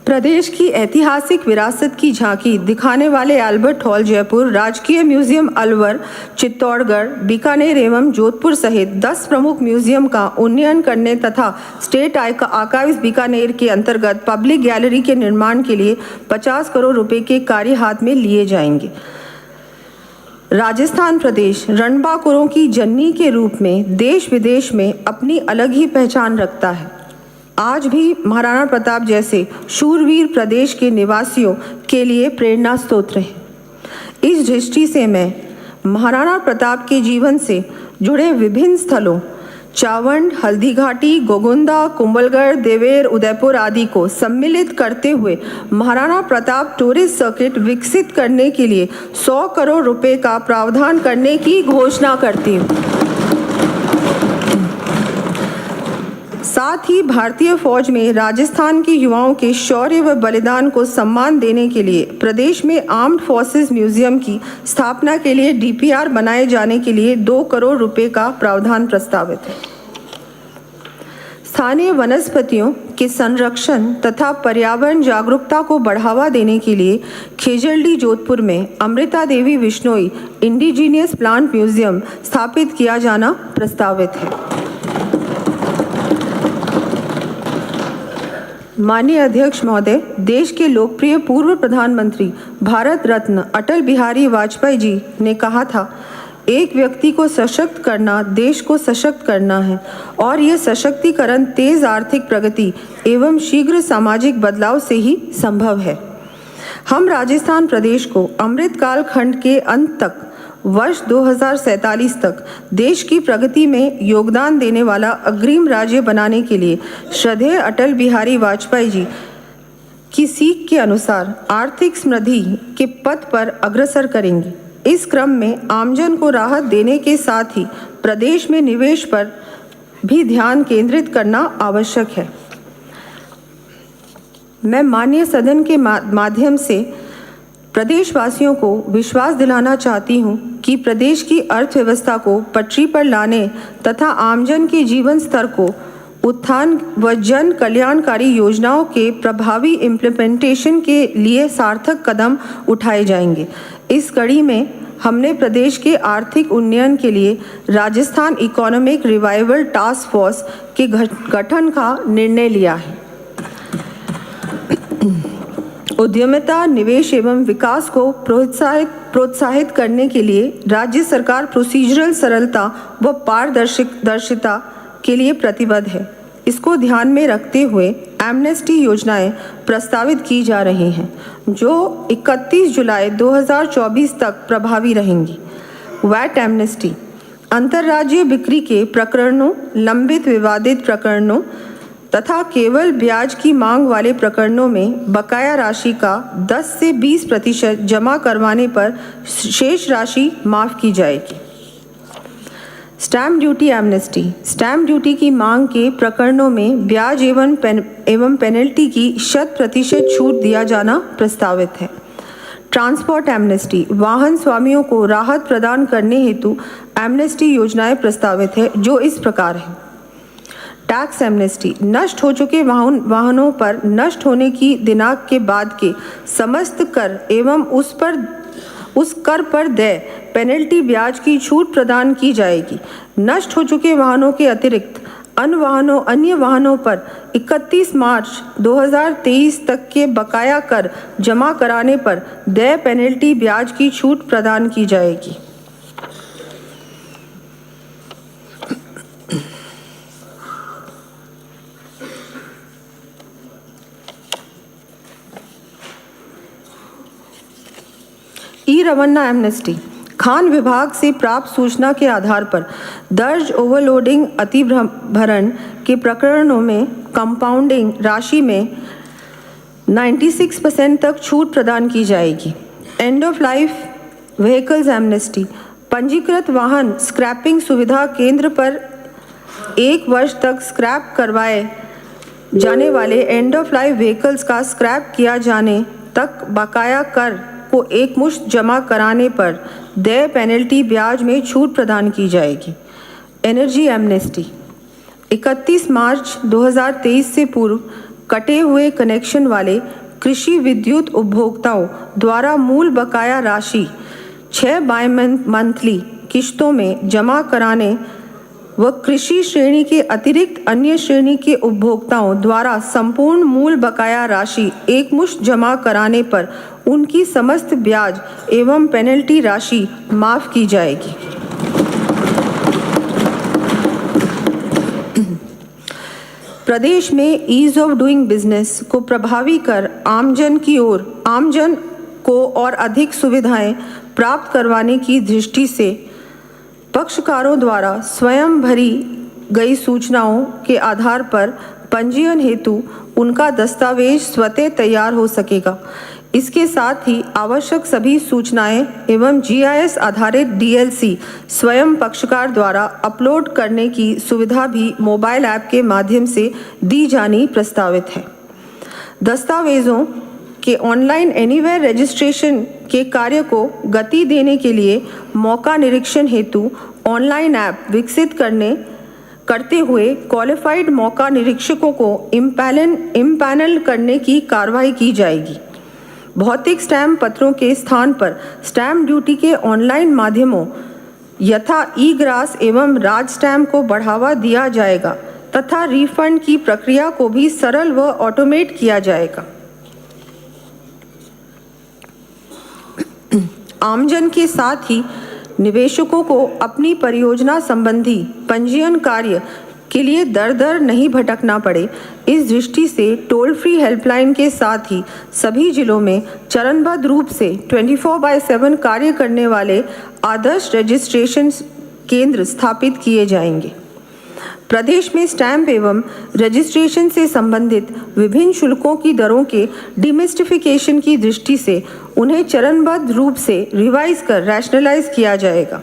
प्रदेश की ऐतिहासिक विरासत की झांकी दिखाने वाले अल्बर्ट हॉल जयपुर, राजकीय म्यूजियम अलवर, चित्तौड़गढ़, बीकानेर एवं जोधपुर सहित 10 प्रमुख म्यूजियम का उन्नयन करने तथा स्टेट आर्काइव्स बीकानेर के अंतर्गत पब्लिक गैलरी के निर्माण के लिए 50 करोड़ रुपए के कार्य हाथ में लिए जाएंगे। राजस्थान प्रदेश रणबांकुरों की जननी के रूप में देश विदेश में अपनी अलग ही पहचान रखता है। आज भी महाराणा प्रताप जैसे शूरवीर प्रदेश के निवासियों के लिए प्रेरणा स्रोत रहे। इस दृष्टि से मैं महाराणा प्रताप के जीवन से जुड़े विभिन्न स्थलों चावंड, हल्दीघाटी, गोगुंदा, कुंभलगढ़, देवेर, उदयपुर आदि को सम्मिलित करते हुए महाराणा प्रताप टूरिस्ट सर्किट विकसित करने के लिए 100 करोड़ रुपए का प्रावधान करने की घोषणा करती हूँ। साथ ही भारतीय फौज में राजस्थान के युवाओं के शौर्य व बलिदान को सम्मान देने के लिए प्रदेश में आर्म्ड फोर्सेस म्यूजियम की स्थापना के लिए डीपीआर बनाए जाने के लिए 2 करोड़ रुपए का प्रावधान प्रस्तावित है। स्थानीय वनस्पतियों के संरक्षण तथा पर्यावरण जागरूकता को बढ़ावा देने के लिए खेजड़डी जोधपुर में Amrita Devi Bishnoi indigenous plant museum स्थापित किया जाना प्रस्तावित है। माननीय अध्यक्ष महोदय, देश के लोकप्रिय पूर्व प्रधानमंत्री भारत रत्न अटल बिहारी वाजपेयी जी ने कहा था, एक व्यक्ति को सशक्त करना देश को सशक्त करना है और यह सशक्तिकरण तेज आर्थिक प्रगति एवं शीघ्र सामाजिक बदलाव से ही संभव है। हम राजस्थान प्रदेश को अमृतकाल खंड के अंत तक वर्ष 2047 तक देश की प्रगति में योगदान देने वाला अग्रिम राज्य बनाने के लिए श्रद्धेय अटल बिहारी वाजपेयी जी की सीख के अनुसार आर्थिक समृद्धि के पथ पर अग्रसर करेंगे। इस क्रम में आमजन को राहत देने के साथ ही प्रदेश में निवेश पर भी ध्यान केंद्रित करना आवश्यक है। मैं माननीय सदन के माध्यम से प्रदेशवासियों को विश्वास दिलाना चाहती हूं कि प्रदेश की अर्थव्यवस्था को पटरी पर लाने तथा आमजन के जीवन स्तर को उत्थान व जन कल्याणकारी योजनाओं के प्रभावी इम्प्लीमेंटेशन के लिए सार्थक कदम उठाए जाएंगे। इस कड़ी में हमने प्रदेश के आर्थिक उन्नयन के लिए Rajasthan economic revival task force के गठन का निर्णय लिया है। उद्यमिता, निवेश एवं विकास को प्रोत्साहित करने के लिए राज्य सरकार प्रोसीजरल सरलता व पारदर्शिता के लिए प्रतिबद्ध है। इसको ध्यान में रखते हुए एमनेस्टी योजनाएं प्रस्तावित की जा रही हैं, जो 31 जुलाई 2024 तक प्रभावी रहेंगी। वैट एमनेस्टी, अंतर्राज्यीय बिक्री के प्रकरणों, लंबित विवादित प्रकरणों तथा केवल ब्याज की मांग वाले प्रकरणों में बकाया राशि का 10 से 20% जमा करवाने पर शेष राशि माफ की जाएगी। Stamp duty amnesty, stamp duty की मांग के प्रकरणों में ब्याज एवं पेनल्टी की 100% छूट दिया जाना प्रस्तावित है। ट्रांसपोर्ट एमनेस्टी, वाहन स्वामियों को राहत प्रदान करने हेतु एमनेस्टी योजनाएं प्रस्तावित है, जो इस प्रकार है। टैक्स एमनेस्टी, नष्ट हो चुके वाहनों पर नष्ट होने की दिनांक के बाद के समस्त कर एवं उस कर पर देय पेनल्टी ब्याज की छूट प्रदान की जाएगी। नष्ट हो चुके वाहनों के अतिरिक्त अन्य वाहनों पर 31 मार्च 2023 तक के बकाया कर जमा कराने पर देय पेनल्टी ब्याज की छूट प्रदान की जाएगी। ई रवन्ना एमनेस्टी, खान विभाग से प्राप्त सूचना के आधार पर दर्ज ओवरलोडिंग अतिभरण के प्रकरणों में कंपाउंडिंग राशि में 96% तक छूट प्रदान की जाएगी। End of life vehicles amnesty, पंजीकृत वाहन स्क्रैपिंग सुविधा केंद्र पर 1 वर्ष तक स्क्रैप करवाए जाने वाले एंड ऑफ लाइफ व्हीकल्स का स्क्रैप किया जाने तक बकाया कर को एकमुश्त जमा कराने पर देय पेनल्टी ब्याज में छूट प्रदान की जाएगी। एनर्जी एमनेस्टी, 31 मार्च 2023 से पूर्व कटे हुए कनेक्शन वाले कृषि विद्युत उपभोक्ताओं द्वारा मूल बकाया राशि 6 बाई मंथली किश्तों में जमा कराने व कृषि श्रेणी के अतिरिक्त अन्य श्रेणी के उपभोक्ताओं द्वारा संपूर्ण मूल बकाया राशि एकमुश्त जमा कराने पर उनकी समस्त ब्याज एवं पेनल्टी राशि माफ की जाएगी। प्रदेश में ईज ऑफ डूइंग बिजनेस को प्रभावी कर आमजन को और अधिक सुविधाएं प्राप्त करवाने की दृष्टि से पक्षकारों द्वारा स्वयं भरी गई सूचनाओं के आधार पर पंजीयन हेतु उनका दस्तावेज स्वतः तैयार हो सकेगा। इसके साथ ही आवश्यक सभी सूचनाएं एवं GIS आधारित DLC स्वयं पक्षकार द्वारा अपलोड करने की सुविधा भी मोबाइल ऐप के माध्यम से दी जानी प्रस्तावित है। दस्तावेजों के ऑनलाइन एनीवेयर रजिस्ट्रेशन के कार्य को गति देने के लिए मौका निरीक्षण हेतु ऑनलाइन ऐप विकसित करते हुए क्वालिफाइड मौका निरीक्षकों को इम्पैनल करने की कार्रवाई की जाएगी। भौतिक स्टैम्प पत्रों के स्थान पर स्टैम्प ड्यूटी के ऑनलाइन माध्यमों यथा ई-ग्रास एवं राज स्टैम्प को बढ़ावा दिया जाएगा तथा रिफंड की प्रक्रिया को भी सरल व ऑटोमेट किया जाएगा। आमजन के साथ ही निवेशकों को अपनी परियोजना संबंधी पंजीयन कार्य के लिए दर दर नहीं भटकना पड़े, इस दृष्टि से टोल फ्री हेल्पलाइन के साथ ही सभी जिलों में चरणबद्ध रूप से 24/7 कार्य करने वाले आदर्श रजिस्ट्रेशन केंद्र स्थापित किए जाएंगे। प्रदेश में स्टैंप एवं रजिस्ट्रेशन से संबंधित विभिन्न शुल्कों की दरों के डिमिस्टिफिकेशन की दृष्टि से उन्हें चरणबद्ध रूप से रिवाइज कर रैशनलाइज किया जाएगा।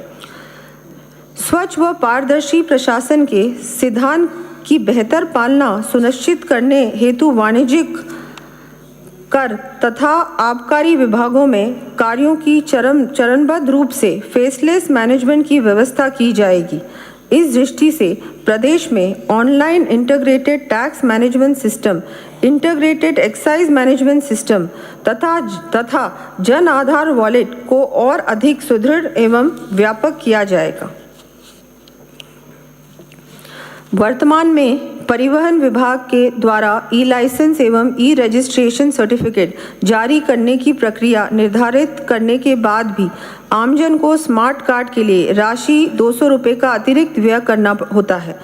स्वच्छ व पारदर्शी प्रशासन के सिद्धांत की बेहतर पालना सुनिश्चित करने हेतु वाणिज्यिक कर तथा आबकारी विभागों में कार्यों की चरणबद्ध रूप से फेसलेस मैनेजमेंट की व्यवस्था की जाएगी। इस दृष्टि से प्रदेश में online integrated tax management system, integrated excise management system तथा जन आधार वॉलेट को और अधिक सुदृढ़ एवं व्यापक किया जाएगा। वर्तमान में परिवहन विभाग के द्वारा ई-लाइसेंस एवं ई-रजिस्ट्रेशन सर्टिफिकेट जारी करने की प्रक्रिया निर्धारित करने के बाद भी आमजन को स्मार्ट कार्ड के लिए राशि 200 रुपये का अतिरिक्त व्यय करना होता है।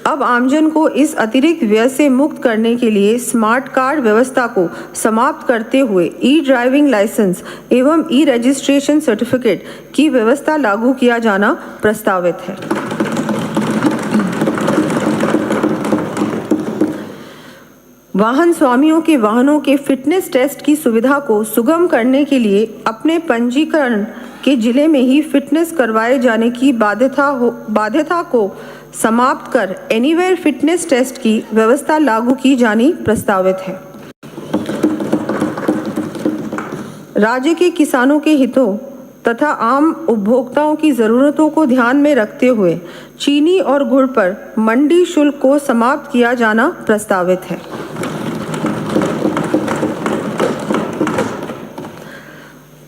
अब आमजन को इस अतिरिक्त व्यय से मुक्त करने के लिए स्मार्ट कार्ड व्यवस्था को समाप्त करते हुए ई ड्राइविंग लाइसेंस एवं ई रजिस्ट्रेशन सर्टिफिकेट की व्यवस्था लागू किया जाना प्रस्तावित है। वाहन स्वामियों के वाहनों के फिटनेस टेस्ट की सुविधा को सुगम करने के लिए अपने पंजीकरण के जिले में ही फिटनेस करवाए जाने की बाध्यता को समाप्त कर एनीवेयर फिटनेस टेस्ट की व्यवस्था लागू की जानी प्रस्तावित है। राज्य के किसानों के हितों तथा आम उपभोक्ताओं की ज़रूरतों को ध्यान में रखते हुए चीनी और गुड़ पर मंडी शुल्क को समाप्त किया जाना प्रस्तावित है।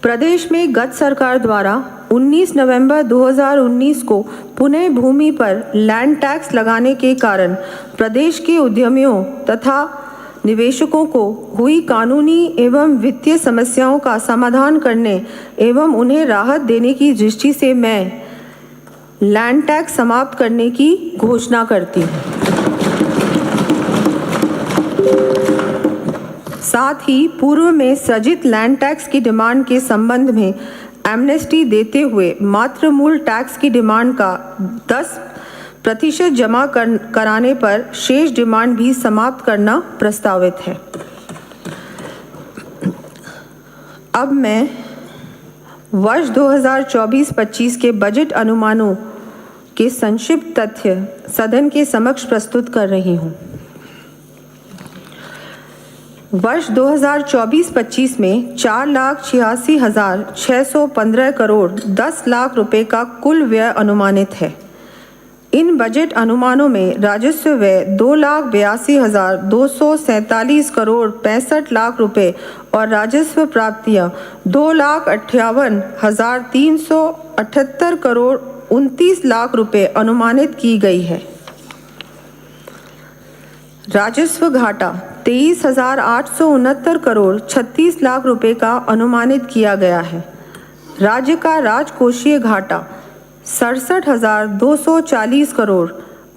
प्रदेश में गत सरकार द्वारा 19 नवंबर 2019 को पुनः भूमि पर लैंड टैक्स लगाने के कारण प्रदेश के उद्यमियों तथा निवेशकों को हुई कानूनी एवं वित्तीय समस्याओं का समाधान करने एवं उन्हें राहत देने की दृष्टि से मैं लैंड टैक्स समाप्त करने की घोषणा करती हूँ। साथ ही पूर्व में सृजित लैंड टैक्स की डिमांड के संबंध में एमनेस्टी देते हुए मात्र मूल टैक्स की डिमांड का 10% जमा कराने पर शेष डिमांड भी समाप्त करना प्रस्तावित है। अब मैं वर्ष 2024-25 के बजट अनुमानों के संक्षिप्त तथ्य सदन के समक्ष प्रस्तुत कर रही हूँ। वर्ष 2024-25 में 4,86,615 करोड़ 10 लाख रुपए का कुल व्यय अनुमानित है। इन बजट अनुमानों में राजस्व व्यय 2,82,247 करोड़ 65 लाख रुपए और राजस्व प्राप्तियां 2,58,378 करोड़ 29 लाख रुपए अनुमानित की गई है। राजस्व घाटा 23,869 करोड़ 36 लाख रुपए का अनुमानित किया गया है। राज्य का राजकोषीय घाटा 67,240 करोड़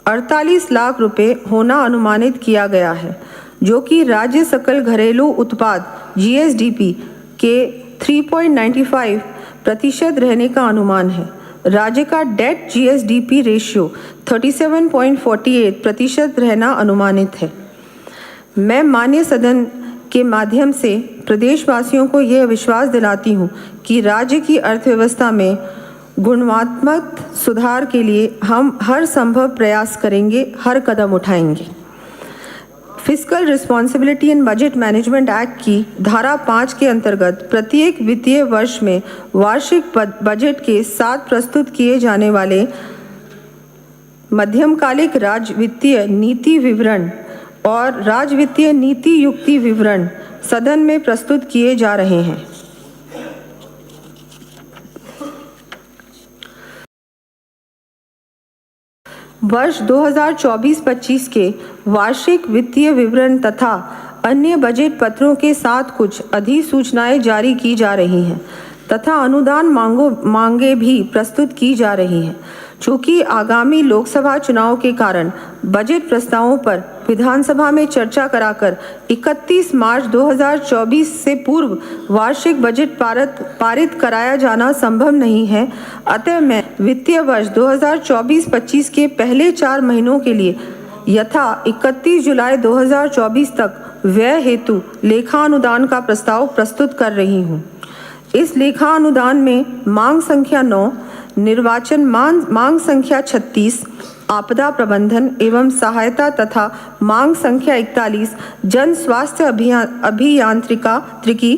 48 लाख रुपए होना अनुमानित किया गया है, जो कि राज्य सकल घरेलू उत्पाद GSDP के 3.95% रहने का अनुमान है। राज्य का डेट GSDP रेशियो 37.48% रहना अनुमानित है। मैं माननीय सदन के माध्यम से प्रदेशवासियों को यह विश्वास दिलाती हूँ कि राज्य की अर्थव्यवस्था में गुणात्मक सुधार के लिए हम हर संभव प्रयास करेंगे, हर कदम उठाएंगे। Fiscal responsibility and budget management act की धारा 5 के अंतर्गत प्रत्येक वित्तीय वर्ष में वार्षिक बजट के साथ प्रस्तुत किए जाने वाले मध्यमकालिक राज्य वित्तीय नीति विवरण और राज्य वित्तीय नीति युक्ति विवरण सदन में प्रस्तुत किए जा रहे हैं। वर्ष 2024-25 के वार्षिक वित्तीय विवरण तथा अन्य बजट पत्रों के साथ कुछ अधिसूचनाएं जारी की जा रही हैं तथा अनुदान मांगे भी प्रस्तुत की जा रही हैं। चूँकि आगामी लोकसभा चुनाव के कारण बजट प्रस्तावों पर विधानसभा में चर्चा कराकर 31 मार्च 2024 से पूर्व वार्षिक बजट पारित कराया जाना संभव नहीं है। अतः मैं वित्तीय वर्ष 2024-25 के पहले 4 महीनों के लिए यथा 31 जुलाई 2024 तक व्यय हेतु लेखा अनुदान का प्रस्ताव प्रस्तुत कर रही हूँ। इस लेखा अनुदान में मांग संख्या 9, निर्वाचन मांग संख्या 36, आपदा प्रबंधन एवं सहायता तथा मांग संख्या 41 जन स्वास्थ्य अभियांत्रिकी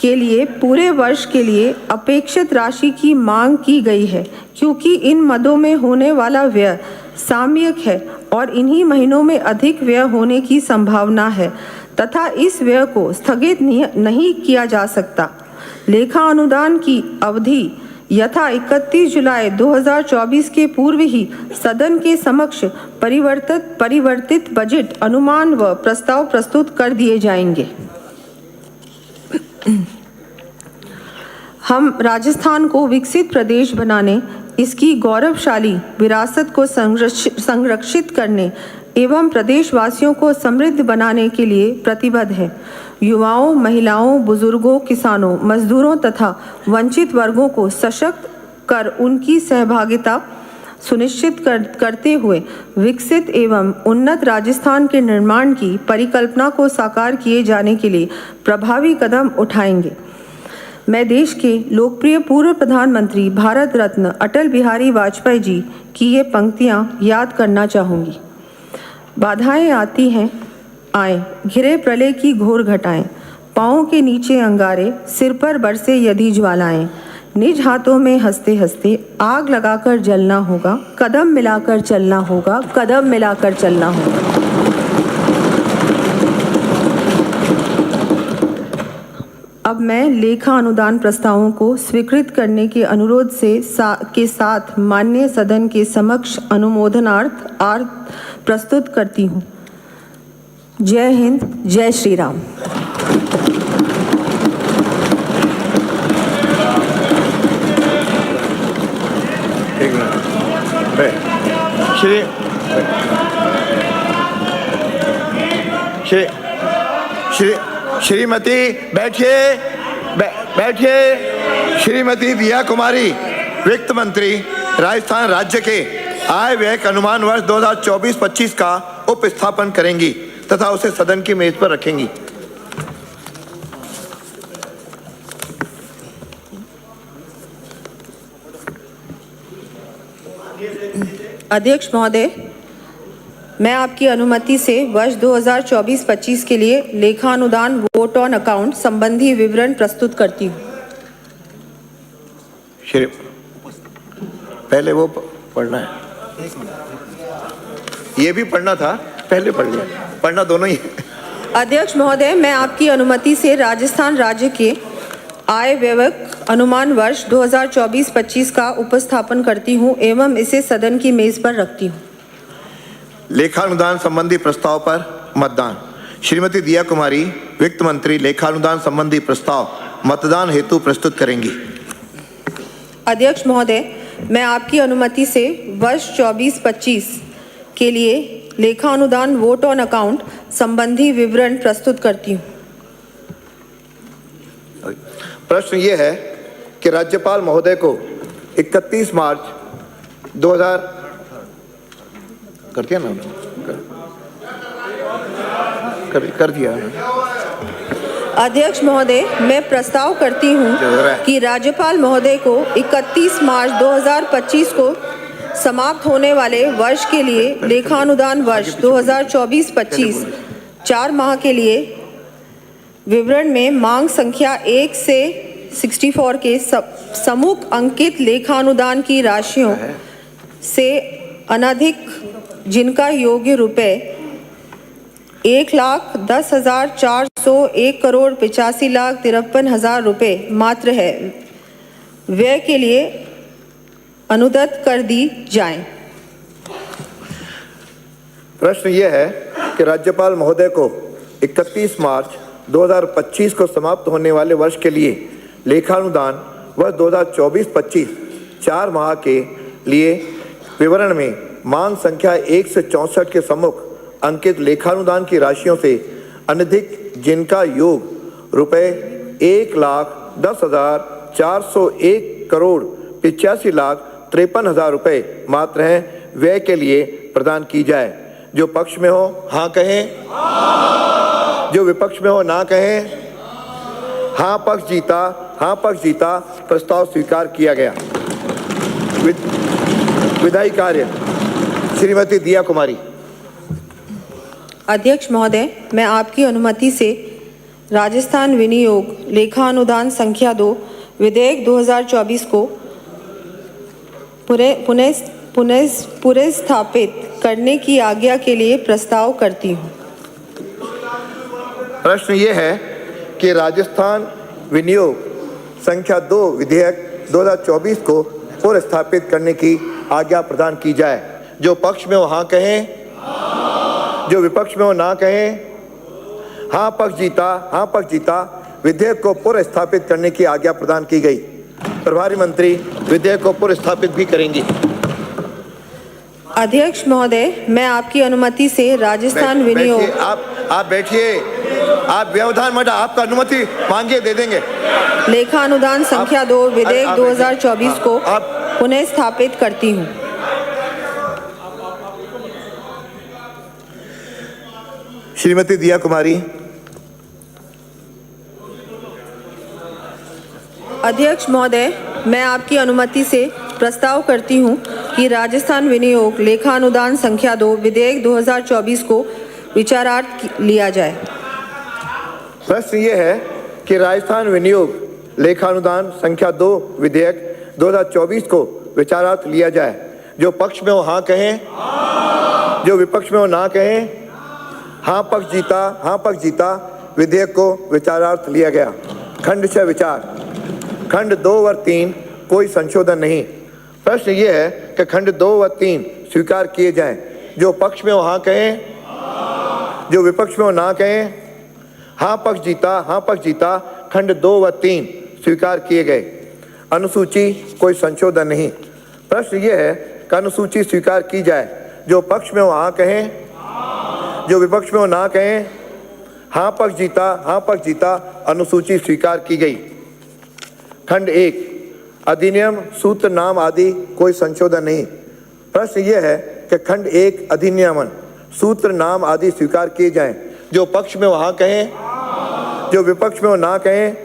के लिए पूरे वर्ष के लिए अपेक्षित राशि की मांग की गई है, क्योंकि इन मदों में होने वाला व्यय सामयिक है और इन्हीं महीनों में अधिक व्यय होने की संभावना है तथा इस व्यय को स्थगित नहीं किया जा सकता। लेखा अनुदान की अवधि यथा 31 जुलाई 2024 के पूर्व ही सदन के समक्ष परिवर्तित बजट अनुमान व प्रस्ताव प्रस्तुत कर दिए जाएंगे। हम राजस्थान को विकसित प्रदेश बनाने, इसकी गौरवशाली विरासत को संरक्षित करने एवं प्रदेशवासियों को समृद्ध बनाने के लिए प्रतिबद्ध हैं। युवाओं, महिलाओं, बुजुर्गों, किसानों, मजदूरों तथा वंचित वर्गों को सशक्त कर उनकी सहभागिता सुनिश्चित करते हुए विकसित एवं उन्नत राजस्थान के निर्माण की परिकल्पना को साकार किए जाने के लिए प्रभावी कदम उठाएंगे। मैं देश के लोकप्रिय पूर्व प्रधानमंत्री भारत रत्न अटल बिहारी वाजपेयी जी की ये पंक्तियाँ याद करना चाहूँगी। बाधाएं आती हैं आए, घिरे प्रलय की घोर घटाएं, पाँवों के नीचे अंगारे, सिर पर बरसे यदि ज्वालाएं, निज हाथों में हंसते हंसते आग लगाकर जलना होगा, कदम मिलाकर चलना होगा, कदम मिलाकर चलना होगा। अब मैं लेखा अनुदान प्रस्तावों को स्वीकृत करने के अनुरोध के साथ माननीय सदन के समक्ष अनुमोदनार्थ प्रस्तुत करती हूँ। जय हिंद, जय श्री राम। श्रीमती बैठिए। श्रीमती दिया कुमारी वित्त मंत्री राजस्थान राज्य के आय व्यय का अनुमान वर्ष 2024-25 का उपस्थापन करेंगी तथा उसे सदन की मेज पर रखेंगी। अध्यक्ष महोदय, मैं आपकी अनुमति से वर्ष 2024-25 के लिए लेखा अनुदान वोट ऑन अकाउंट संबंधी विवरण प्रस्तुत करती हूँ। पहले वो पढ़ना है, ये भी पढ़ना था, पहले पढ़ लिया, पढ़ना दोनों ही। अध्यक्ष महोदय, मैं आपकी अनुमति से राजस्थान राज्य के आय व्यय अनुमान वर्ष 2024-25 का उपस्थापन करती हूँ एवं इसे सदन की मेज पर रखती हूँ। लेखानुदान संबंधी प्रस्ताव पर मतदान। श्रीमती दिया कुमारी वित्त मंत्री लेखानुदान संबंधी प्रस्ताव मतदान हेतु प्रस्तुत करेंगी। अध्यक्ष महोदय, मैं आपकी अनुमति से वर्ष 24-25 के लिए लेखानुदान वोट ऑन अकाउंट संबंधी विवरण प्रस्तुत करती हूँ। प्रश्न ये है कि राज्यपाल महोदय को 31 मार्च 2000 कर दिया ना कर दिया। अध्यक्ष महोदय, मैं प्रस्ताव करती हूँ कि राज्यपाल महोदय को 31 मार्च 2025 को समाप्त होने वाले वर्ष के लिए लेखानुदान वर्ष 2024-25 4 माह के लिए विवरण में मांग संख्या 1 से 64 के सम्मुख अंकित लेखानुदान की राशियों से अनधिक जिनका योग्य रुपए 1,10,401,85,53,53,000 रुपए मात्र है, व्यय के लिए अनुदत्त कर दी जाए। प्रश्न ये है कि राज्यपाल महोदय को 31 मार्च 2025 को समाप्त होने वाले वर्ष के लिए लेखानुदान वर्ष 2024-25 4 माह के लिए विवरण में मांग संख्या 1 से 64 के सम्मुख अंकित लेखानुदान की राशियों से अनधिक जिनका योग रुपए 1,10,401,85,53,000 रुपए मात्र हैं, व्यय के लिए प्रदान की जाए। जो पक्ष में हो हाँ कहें, जो विपक्ष में हो ना कहें। हाँ पक्ष जीता। प्रस्ताव स्वीकार किया गया। विधायी कार्य श्रीमती दिया कुमारी। अध्यक्ष महोदय, मैं आपकी अनुमति से राजस्थान विनियोग लेखानुदान संख्या 2 विधेयक 2024 को पुनः स्थापित करने की आज्ञा के लिए प्रस्ताव करती हूँ। प्रश्न ये है कि राजस्थान विनियोग संख्या 2 विधेयक 2024 को पुनर्स्थापित करने की आज्ञा प्रदान की जाए। जो पक्ष में हो हाँ कहें, जो विपक्ष में हो ना कहें। हाँ पक्ष जीता। विधेयक को पुनर्स्थापित करने की आज्ञा प्रदान की गई। प्रभारी मंत्री विधेयक को पुनर्स्थापित भी करेंगी। अध्यक्ष महोदय, मैं आपकी अनुमति से राजस्थान विनियोग आप बैठिए, आप व्यवधान मत, आपका अनुमति मांगिए, दे देंगे। लेखानुदान संख्या 2 विधेयक 2024 को पुनः स्थापित करती हूँ। श्रीमती दिया कुमारी। अध्यक्ष महोदय, मैं आपकी अनुमति से प्रस्ताव करती हूँ कि राजस्थान विनियोग लेखानुदान संख्या 2 विधेयक 2024 को विचारार्थ लिया जाए। प्रश्न ये है कि राजस्थान विनियोग लेखानुदान संख्या 2 विधेयक 2024 को विचारार्थ लिया जाए। जो पक्ष में हो हाँ कहें, जो विपक्ष में हो ना कहें। हाँ पक्ष जीता। विधेयक को विचारार्थ लिया गया। खंड 6 विचार। खंड 2 व 3 कोई संशोधन नहीं। प्रश्न ये है कि खंड 2 व 3 स्वीकार किए जाएं। जो पक्ष में हो हाँ कहें, जो विपक्ष में हो ना कहें। हाँ पक्ष जीता। खंड 2 व 3 स्वीकार किए गए। अनुसूची कोई संशोधन नहीं। प्रश्न ये है कि अनुसूची स्वीकार की जाए। जो पक्ष में हो हाँ कहें, जो विपक्ष में हो ना कहें। हाँ पक्ष जीता। अनुसूची स्वीकार की गई। खंड 1 अधिनियम सूत्र नाम आदि कोई संशोधन नहीं। प्रश्न यह है कि खंड 1 अधिनियमन सूत्र नाम आदि स्वीकार किए जाएं। जो पक्ष में हो हाँ कहें, जो विपक्ष में हो ना कहें।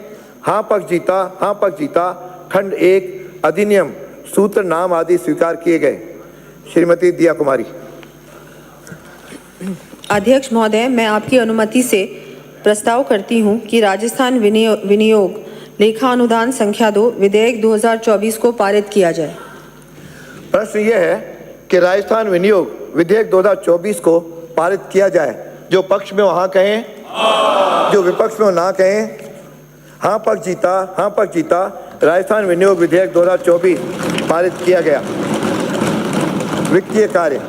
हाँ पक्ष जीता। खंड 1 अधिनियम सूत्र नाम आदि स्वीकार किए गए। श्रीमती दिया कुमारी। अध्यक्ष महोदय, मैं आपकी अनुमति से प्रस्ताव करती हूँ कि राजस्थान विनियोग लेखानुदान संख्या 2 विधेयक 2024 को पारित किया जाए। प्रश्न यह है कि राजस्थान विनियोग विधेयक 2024 को पारित किया जाए। जो पक्ष में हो हाँ कहें, जो विपक्ष में हो ना कहें। हाँ पक्ष जीता राजस्थान विनियोग विधेयक 2024 पारित किया गया। वित्तीय कार्य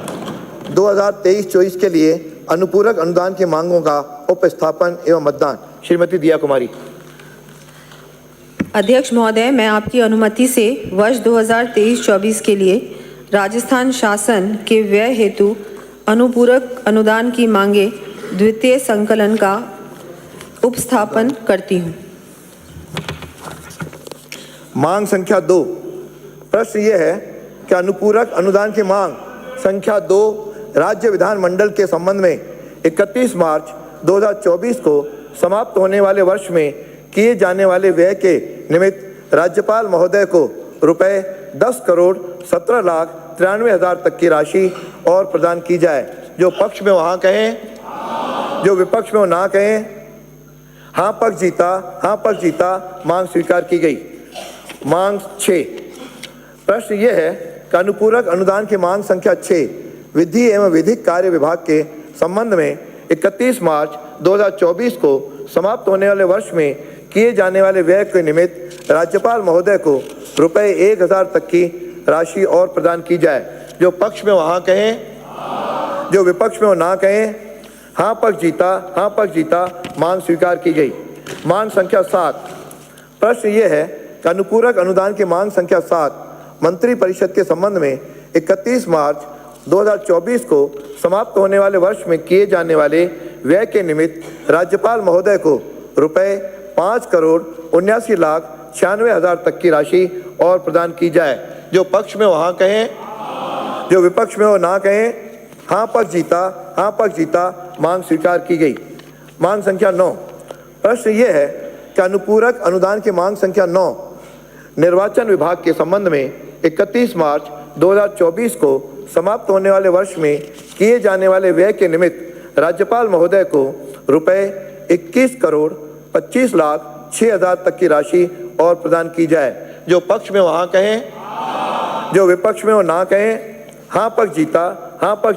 2023-24 के लिए अनुपूरक अनुदान की मांगों का उपस्थापन एवं मतदान। श्रीमती दिया कुमारी। अध्यक्ष महोदय, मैं आपकी अनुमति से वर्ष 2023-24 के लिए राजस्थान शासन के व्यय हेतु अनुपूरक अनुदान की मांगे द्वितीय संकलन का उपस्थापन करती हूँ। मांग संख्या 2। प्रश्न यह है कि अनुपूरक अनुदान की मांग संख्या 2 राज्य विधानमंडल के संबंध में 31 मार्च 2024 को समाप्त होने वाले वर्ष में किए जाने वाले व्यय के निमित्त राज्यपाल महोदय को रुपए 10,17,93,000 तक की राशि और प्रदान की जाए। जो पक्ष में वहाँ कहें, जो विपक्ष में वो ना कहें। हाँ पक्ष जीता मांग स्वीकार की गई। मांग 6। प्रश्न यह है कि अनुपूरक अनुदान की मांग संख्या 6 विधि एवं विधिक कार्य विभाग के संबंध में 31 मार्च 2024 को समाप्त होने वाले वर्ष में किए जाने वाले व्यय के निमित्त राज्यपाल महोदय को रुपए 1,000 तक की राशि और प्रदान की जाए। जो पक्ष में वहाँ कहें, जो विपक्ष में वो ना कहें। हाँ पक्ष जीता मांग स्वीकार की गई। मांग संख्या 7। प्रश्न यह है कि अनुपूरक अनुदान की मांग संख्या 7 मंत्री परिषद के संबंध में 31 मार्च 2024 को समाप्त होने वाले वर्ष में किए जाने वाले व्यय के निमित्त राज्यपाल महोदय को रुपए 5,79,96,000 तक की राशि और प्रदान की जाए। जो पक्ष में वहाँ कहें, जो विपक्ष में वो ना कहें। हाँ पक्ष जीता मांग स्वीकार की गई। मांग संख्या 9। प्रश्न यह है कि अनुपूरक अनुदान की मांग संख्या 9 निर्वाचन विभाग के संबंध में 31 मार्च 2024 को समाप्त होने वाले वर्ष में किए जाने वाले व्यय के निमित्त राज्यपाल महोदय को रुपए 21,25,06,000 तक की राशि और प्रदान की जाए। जो पक्ष में वहाँ कहें, जो विपक्ष में वो ना कहें। हाँ पक्ष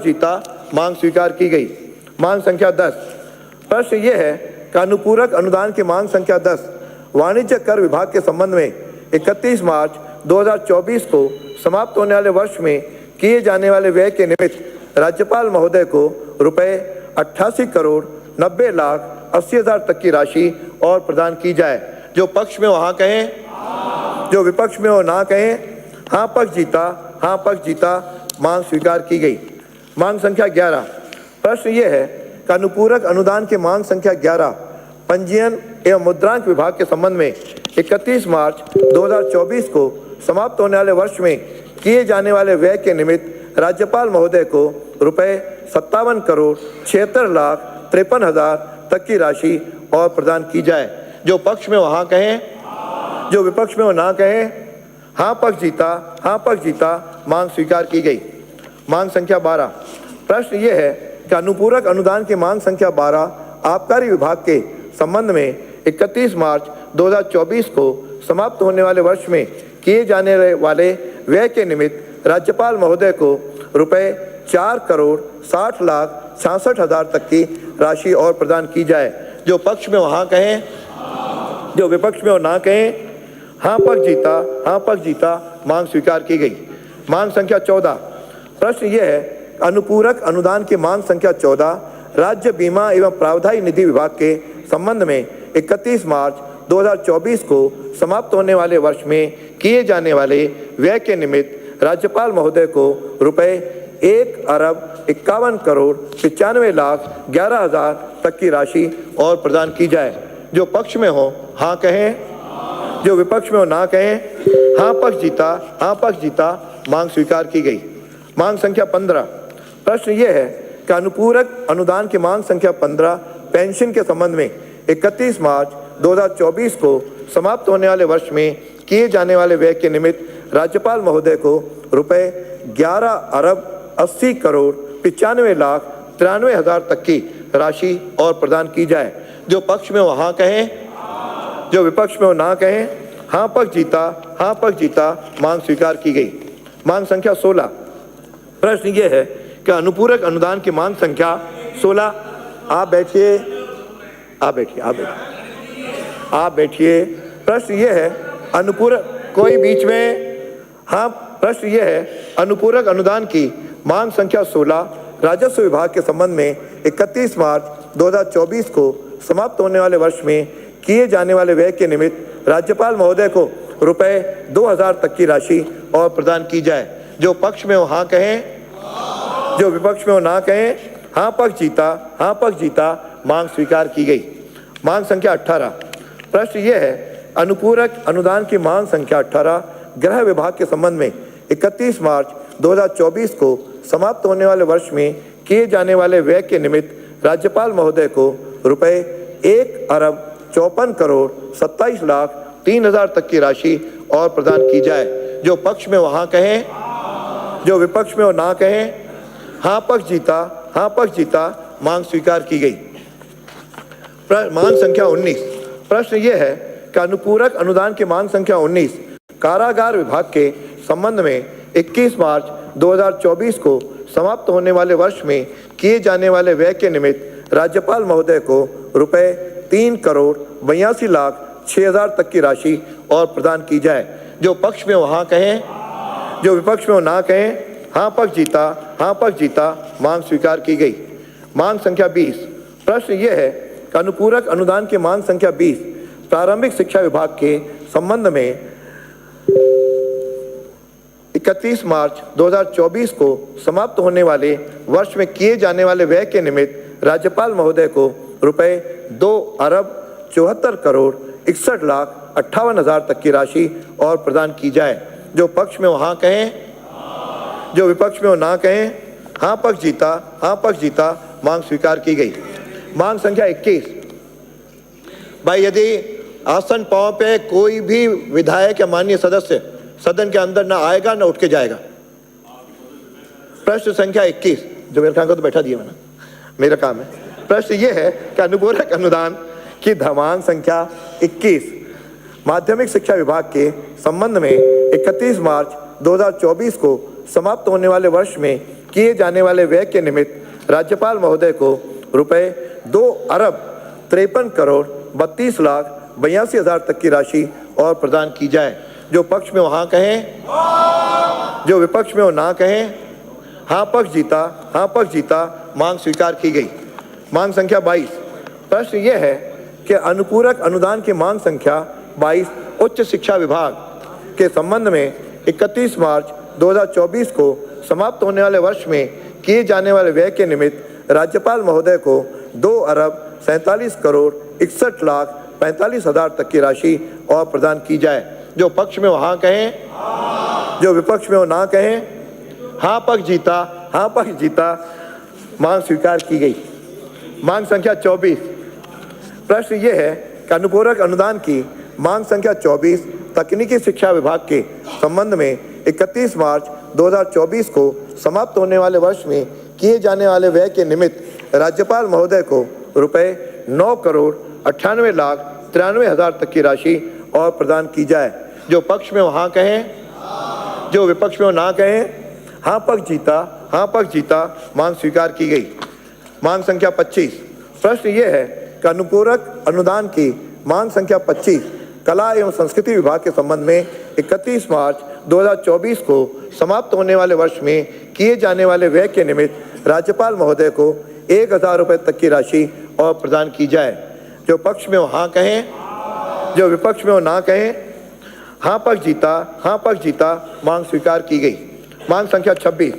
जीता मांग स्वीकार की गई। मांग संख्या 10। प्रश्न यह है कि अनुपूरक अनुदान की मांग संख्या 10 वाणिज्य कर विभाग के संबंध में 31 मार्च 2024 को समाप्त होने वाले वर्ष में किए जाने वाले व्यय के निमित्त राज्यपाल महोदय को रुपए 88,90,80,000 तक की राशि और प्रदान की जाए। जो पक्ष में वहाँ कहें, जो विपक्ष में वो ना कहें। हाँ पक्ष जीता मांग स्वीकार की गई। मांग संख्या 11। प्रश्न यह है कि अनुपूरक अनुदान की मांग संख्या 11 पंजीयन एवं मुद्रांक विभाग के संबंध में 31 मार्च 2024 को समाप्त होने वाले वर्ष में किए जाने वाले व्यय के निमित्त राज्यपाल महोदय को रुपए 57,76,53,000 तक की राशि और प्रदान की जाए। जो पक्ष में वहाँ कहें, जो विपक्ष में वो ना कहें। हाँ पक्ष जीता मांग स्वीकार की गई। मांग संख्या 12। प्रश्न यह है कि अनुपूरक अनुदान की मांग संख्या 12 आबकारी विभाग के संबंध में 31 मार्च 2024 को समाप्त होने वाले वर्ष में किए जाने वाले व्यय के निमित्त राज्यपाल महोदय को रुपए 4,60,66,000 तक की राशि और प्रदान की जाए। जो पक्ष में वहाँ कहें, जो विपक्ष में वो ना कहें। हाँ पक्ष जीता मांग स्वीकार की गई। मांग संख्या 14। प्रश्न यह है अनुपूरक अनुदान की मांग संख्या 14 राज्य बीमा एवं प्रावधायी निधि विभाग के संबंध में 31 मार्च 2024 को समाप्त होने वाले वर्ष में किए जाने वाले व्यय के निमित्त राज्यपाल महोदय को रुपए 1,51,95,11,000 तक की राशि और प्रदान की जाए। जो पक्ष में हो हाँ कहें, जो विपक्ष में हो ना कहें। हाँ पक्ष जीता मांग स्वीकार की गई। मांग संख्या 15। प्रश्न यह है कि अनुपूरक अनुदान की मांग संख्या 15 पेंशन के संबंध में 31 मार्च 2024 को समाप्त होने वाले वर्ष में किए जाने वाले व्यय के निमित्त राज्यपाल महोदय को रुपए 11,80,95,93,000 तक की राशि और प्रदान की जाए। जो पक्ष में वहाँ कहें, जो विपक्ष में वो ना कहें। हाँ पक्ष जीता मांग स्वीकार की गई। मांग संख्या 16। प्रश्न ये है कि अनुपूरक अनुदान की मांग संख्या 16। आप बैठिए। आप बैठिए। प्रश्न ये है अनुपूरक, कोई बीच में, हाँ, प्रश्न ये है अनुपूरक अनुदान की मांग संख्या 16 राजस्व विभाग के संबंध में 31 मार्च 2024 को समाप्त होने वाले वर्ष में किए जाने वाले व्यय के निमित्त राज्यपाल महोदय को रुपए 2000 तक की राशि और प्रदान की जाए। जो पक्ष में हो हाँ कहें, जो विपक्ष में हो ना कहें। हाँ पक्ष जीता, हाँ पक्ष जीता, मांग स्वीकार की गई। मांग संख्या 18, प्रश्न यह है अनुपूरक अनुदान की मांग संख्या 18 गृह विभाग के संबंध में 31 मार्च 2024 को समाप्त होने वाले वर्ष में किए जाने वाले व्यय के निमित्त राज्यपाल महोदय को रुपए 1,54,27,03,000 तक की राशि और प्रदान की जाए। जो पक्ष में हो हाँ कहें, जो विपक्ष में हो ना कहें। हाँ पक्ष जीता, हाँ पक्ष जीता, मांग स्वीकार की गई। मांग संख्या 19, प्रश्न यह है कि अनुपूरक अनुदान की मांग संख्या 19 कारागार विभाग के संबंध में 21 मार्च 2024 को समाप्त होने वाले वर्ष में किए जाने वाले व्यय के निमित्त राज्यपाल महोदय को रुपए 3,82,06,000 तक की राशि और प्रदान की जाए। जो पक्ष में हो हाँ कहें, जो विपक्ष में हो ना कहें। हाँ पक्ष जीता, हाँ पक्ष जीता, मांग स्वीकार की गई। मांग संख्या 20, प्रश्न यह है कि अनुपूरक अनुदान की मांग संख्या 20 प्रारंभिक शिक्षा विभाग के संबंध में 31 मार्च 2024 को समाप्त होने वाले वर्ष में किए जाने वाले व्यय के निमित्त राज्यपाल महोदय को रुपए 2,64,61,58,000 तक की राशि और प्रदान की जाए। जो पक्ष में हो हाँ कहें, जो विपक्ष में हो ना कहें। हाँ पक्ष जीता, हाँ पक्ष जीता, मांग स्वीकार की गई। मांग संख्या 21, भाई यदि आसन पांव पे कोई भी विधायक या माननीय सदस्य सदन के अंदर ना आएगा ना उठ के जाएगा। प्रश्न संख्या 21, जो मेरे को तो बैठा दिया मैंने, मेरा काम है। प्रश्न ये है कि अनुपूरक अनुदान की मांग संख्या 21 माध्यमिक शिक्षा विभाग के संबंध में 31 मार्च 2024 को समाप्त होने वाले वर्ष में किए जाने वाले व्यय के निमित्त राज्यपाल महोदय को रुपए 2,63,32,82,000 तक की राशि और प्रदान की जाए। जो पक्ष में हो हाँ कहें, जो विपक्ष में हो ना कहें। हाँ पक्ष जीता, हाँ पक्ष जीता, मांग स्वीकार की गई। मांग संख्या 22, प्रश्न यह है कि अनुपूरक अनुदान की मांग संख्या 22 उच्च शिक्षा विभाग के संबंध में 31 मार्च 2024 को समाप्त होने वाले वर्ष में किए जाने वाले व्यय के निमित्त राज्यपाल महोदय को 2,47,61,45,000 तक की राशि और प्रदान की जाए। जो पक्ष में हो हाँ कहें, जो विपक्ष में हो ना कहें। हाँ पक्ष जीता, हाँ पक्ष जीता, मांग स्वीकार की गई। मांग संख्या 24, प्रश्न ये है कि अनुपूरक अनुदान की मांग संख्या 24 तकनीकी शिक्षा विभाग के संबंध में 31 मार्च 2024 को समाप्त होने वाले वर्ष में किए जाने वाले व्यय के निमित्त राज्यपाल महोदय को रुपए 9,98,93,000 तक की राशि और प्रदान की जाए। जो पक्ष में हो हाँ कहें, जो विपक्ष में हो ना कहें। हाँ पक्ष जीता, हाँ पक्ष जीता, मांग स्वीकार की गई। मांग संख्या 25, प्रश्न ये है कि अनुपूरक अनुदान की मांग संख्या 25 कला एवं संस्कृति विभाग के संबंध में 31 मार्च 2024 को समाप्त होने वाले वर्ष में किए जाने वाले व्यय के निमित्त राज्यपाल महोदय को 1,000 रुपये तक की राशि और प्रदान की जाए। जो पक्ष में हो हाँ कहें, जो विपक्ष में हो ना कहें। हाँ पक्ष जीता, हाँ पक्ष जीता, मांग स्वीकार की गई। मांग संख्या 26,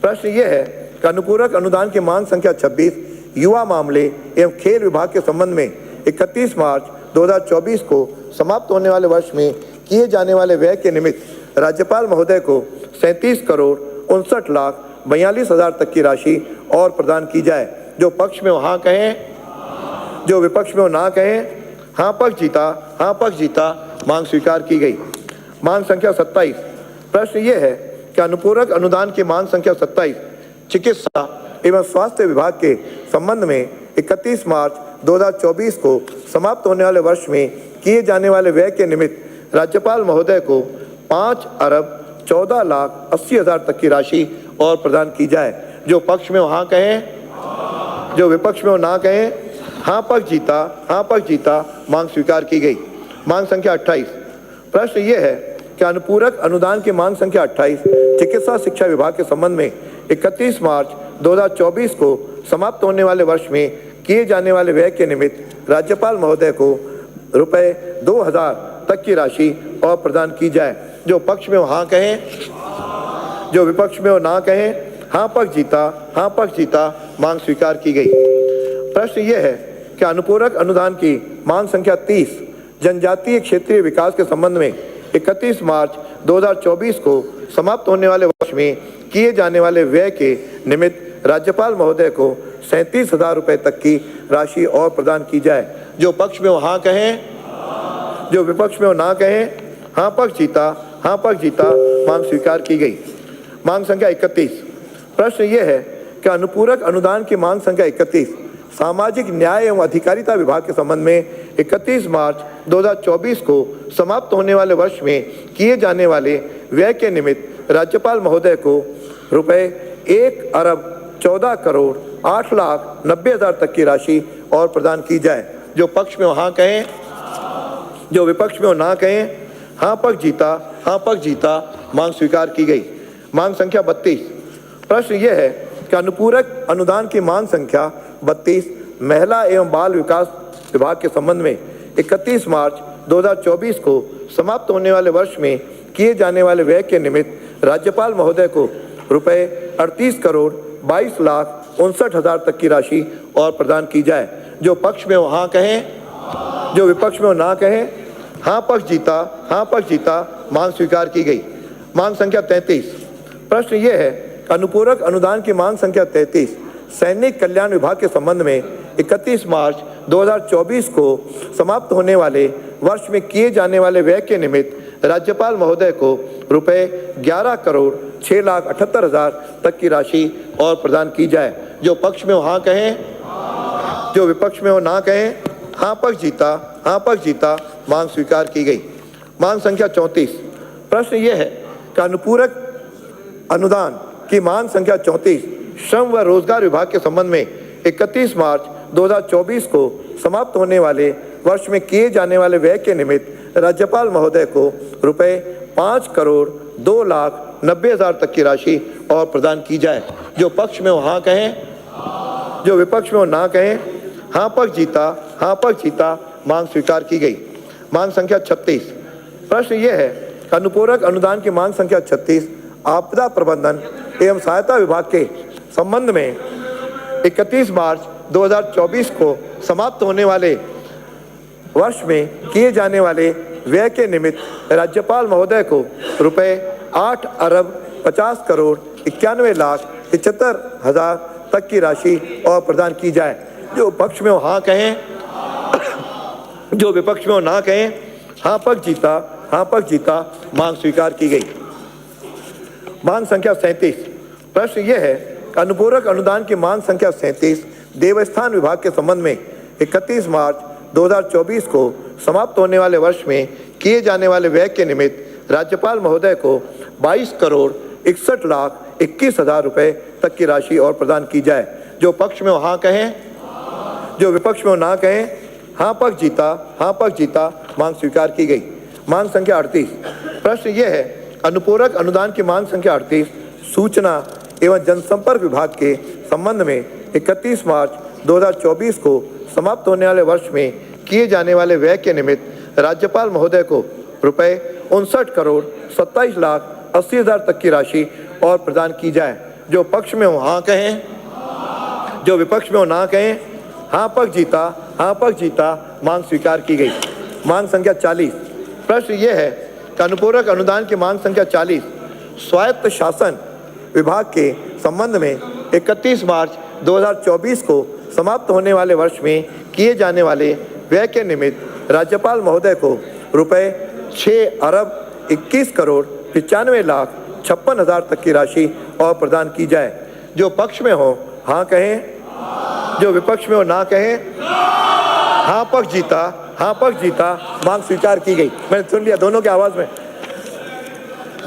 प्रश्न ये है कि अनुपूरक अनुदान की मांग संख्या 26 युवा मामले एवं खेल विभाग के संबंध में 31 मार्च 2024 को समाप्त होने वाले वर्ष में किए जाने वाले व्यय के निमित्त राज्यपाल महोदय को 37,59,42,000 तक की राशि और प्रदान की जाए। जो पक्ष में हो हाँ कहें, जो विपक्ष में हो ना कहें। हाँ पक्ष जीता, हाँ पक्ष जीता, मांग स्वीकार की गई। मांग संख्या 27, प्रश्न ये है कि अनुपूरक अनुदान की मांग संख्या 27 चिकित्सा एवं स्वास्थ्य विभाग के संबंध में 31 मार्च 2024 को समाप्त होने वाले वर्ष में किए जाने वाले व्यय के निमित्त राज्यपाल महोदय को 5,14,80,000 तक की राशि और प्रदान की जाए। जो पक्ष में हो हाँ कहें, जो विपक्ष में हो ना कहें। हाँ पक्ष जीता, हाँ पक्ष जीता, मांग स्वीकार की गई। मांग संख्या 28। प्रश्न ये है कि अनुपूरक अनुदान की मांग संख्या 28 चिकित्सा शिक्षा विभाग के संबंध में 31 मार्च 2024 को समाप्त होने वाले वर्ष में किए जाने वाले व्यय के निमित्त राज्यपाल महोदय को रुपए 2000 तक की राशि और प्रदान की जाए। जो पक्ष में हो हाँ कहें, जो विपक्ष में हो ना कहें। हाँ पक्ष जीता, हाँ पक्ष जीता, मांग स्वीकार की गई। प्रश्न यह है कि अनुपूरक अनुदान की मांग संख्या 30 जनजातीय क्षेत्रीय विकास के संबंध में 31 मार्च 2024 को समाप्त होने वाले वर्ष में किए जाने वाले व्यय के निमित्त राज्यपाल महोदय को 37,000 रुपये तक की राशि और प्रदान की जाए। जो पक्ष में हो हाँ कहें, जो विपक्ष में हो ना कहें। हाँ पक्ष जीता, हाँ पक्ष जीता, मांग स्वीकार की गई। मांग संख्या 31। प्रश्न यह है कि अनुपूरक अनुदान की मांग संख्या 31 सामाजिक न्याय एवं अधिकारिता विभाग के संबंध में 31 मार्च 2024 को समाप्त होने वाले वर्ष में किए जाने वाले व्यय के निमित्त राज्यपाल महोदय को रुपए 1,14,08,90,000 तक की राशि और प्रदान की जाए। जो पक्ष में हो हाँ कहें, जो विपक्ष में हो ना कहें। हाँ पक्ष जीता, हाँ पक्ष जीता, मांग स्वीकार की गई। मांग संख्या 32। प्रश्न यह है कि अनुपूरक अनुदान की मांग संख्या 32 महिला एवं बाल विकास विभाग के संबंध में 31 मार्च 2024 को समाप्त होने वाले वर्ष में किए जाने वाले व्यय के निमित्त राज्यपाल महोदय को रुपए 38,22,59,000 तक की राशि और प्रदान की जाए। जो पक्ष में हो हाँ कहें, जो विपक्ष में हो ना कहें। हाँ पक्ष जीता, हाँ पक्ष जीता, मांग स्वीकार की गई। मांग संख्या 33। प्रश्न यह है कि अनुपूरक अनुदान की मांग संख्या 33 सैनिक कल्याण विभाग के संबंध में 31 मार्च 2024 को समाप्त होने वाले वर्ष में किए जाने वाले व्यय के निमित्त राज्यपाल महोदय को रुपए 11,06,78,000 तक की राशि और प्रदान की जाए। जो पक्ष में हो हाँ कहें, जो विपक्ष में हो ना कहें। हाँ पक्ष जीता, हाँ पक्ष जीता, मांग स्वीकार की गई। मांग संख्या 34। प्रश्न यह है कि अनुपूरक अनुदान की मांग संख्या 34 श्रम व रोजगार विभाग के संबंध में 31 मार्च 2024 को समाप्त होने वाले वर्ष में किए जाने वाले व्यय के निमित्त राज्यपाल महोदय को रुपए 5,02,90,000 तक की राशि और प्रदान की जाए। जो पक्ष में हो हाँ कहें, जो विपक्ष में हो ना कहें। हाँ पक्ष जीता, हाँ पक्ष जीता, मांग स्वीकार की गई। मांग संख्या 36। प्रश्न यह है कि अनुपूरक अनुदान की मांग संख्या 36 आपदा प्रबंधन एवं सहायता विभाग के संबंध में 31 मार्च 2024 को समाप्त होने वाले वर्ष में किए जाने वाले व्यय के निमित्त राज्यपाल महोदय को रुपए 8,50,91,91,75,000 तक की राशि और प्रदान की जाए। जो पक्ष में हो हाँ कहें, जो विपक्ष में हो ना कहें। हाँ पक्ष जीता, हाँ पक्ष जीता, मांग स्वीकार की गई। मांग संख्या 37। प्रश्न यह है कि अनुपूरक अनुदान की मांग संख्या 37 देवस्थान विभाग के संबंध में 31 मार्च 2024 को समाप्त होने वाले वर्ष में किए जाने वाले व्यय के निमित्त राज्यपाल महोदय को 22,61,21,000 रुपये तक की राशि और प्रदान की जाए। जो पक्ष में हो हाँ कहें, जो विपक्ष में हो ना कहें। हाँ पक्ष जीता, हाँ पक्ष जीता, मांग स्वीकार की गई। मांग संख्या 38। प्रश्न यह है अनुपूरक अनुदान की मांग संख्या 38 सूचना एवं जनसंपर्क विभाग के संबंध में 31 मार्च 2024 को समाप्त होने वाले वर्ष में किए जाने वाले व्यय के निमित्त राज्यपाल महोदय को रुपए 59,27,80,000 तक की राशि और प्रदान की जाए। जो पक्ष में हो हाँ कहें, जो विपक्ष में हो ना कहें। हाँ पक्ष जीता, हाँ पक्ष जीता, मांग स्वीकार की गई। मांग संख्या 40। प्रश्न यह है कि अनुपूरक अनुदान की मांग संख्या 40 स्वायत्त शासन विभाग के संबंध में 31 मार्च 2024 को समाप्त होने वाले वर्ष में किए जाने वाले व्यय के निमित्त राज्यपाल महोदय को रुपए 6,21,95,56,000 तक की राशि और प्रदान की जाए। जो पक्ष में हो हाँ कहें, जो विपक्ष में हो ना कहें। हाँ पक्ष जीता, हाँ पक्ष जीता, मांग स्वीकार की गई। मैंने सुन लिया दोनों की आवाज में।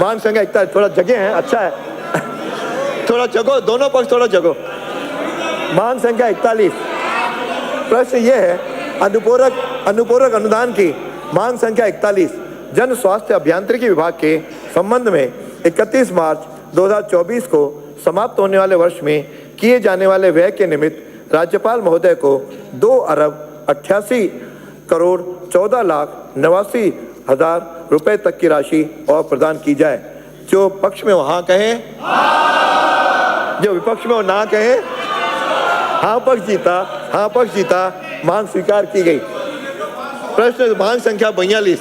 मांग संख्या 41। थोड़ा जगह है, अच्छा है, थोड़ा जगो, दोनों पक्ष थोड़ा जगो। मांग संख्या 41। प्रश्न ये है, अनुपूरक अनुदान की मांग संख्या 41 जन स्वास्थ्य अभियांत्रिकी विभाग के संबंध में 31 मार्च 2024 को समाप्त होने वाले वर्ष में किए जाने वाले व्यय के निमित्त राज्यपाल महोदय को 2,88,14,89,000 रुपए तक की राशि और प्रदान की जाए। जो पक्ष में हो हाँ कहें, जो विपक्ष में हो ना कहें। हाँ पक्ष जीता, मांग स्वीकार की गई। प्रश्न मांग संख्या 42।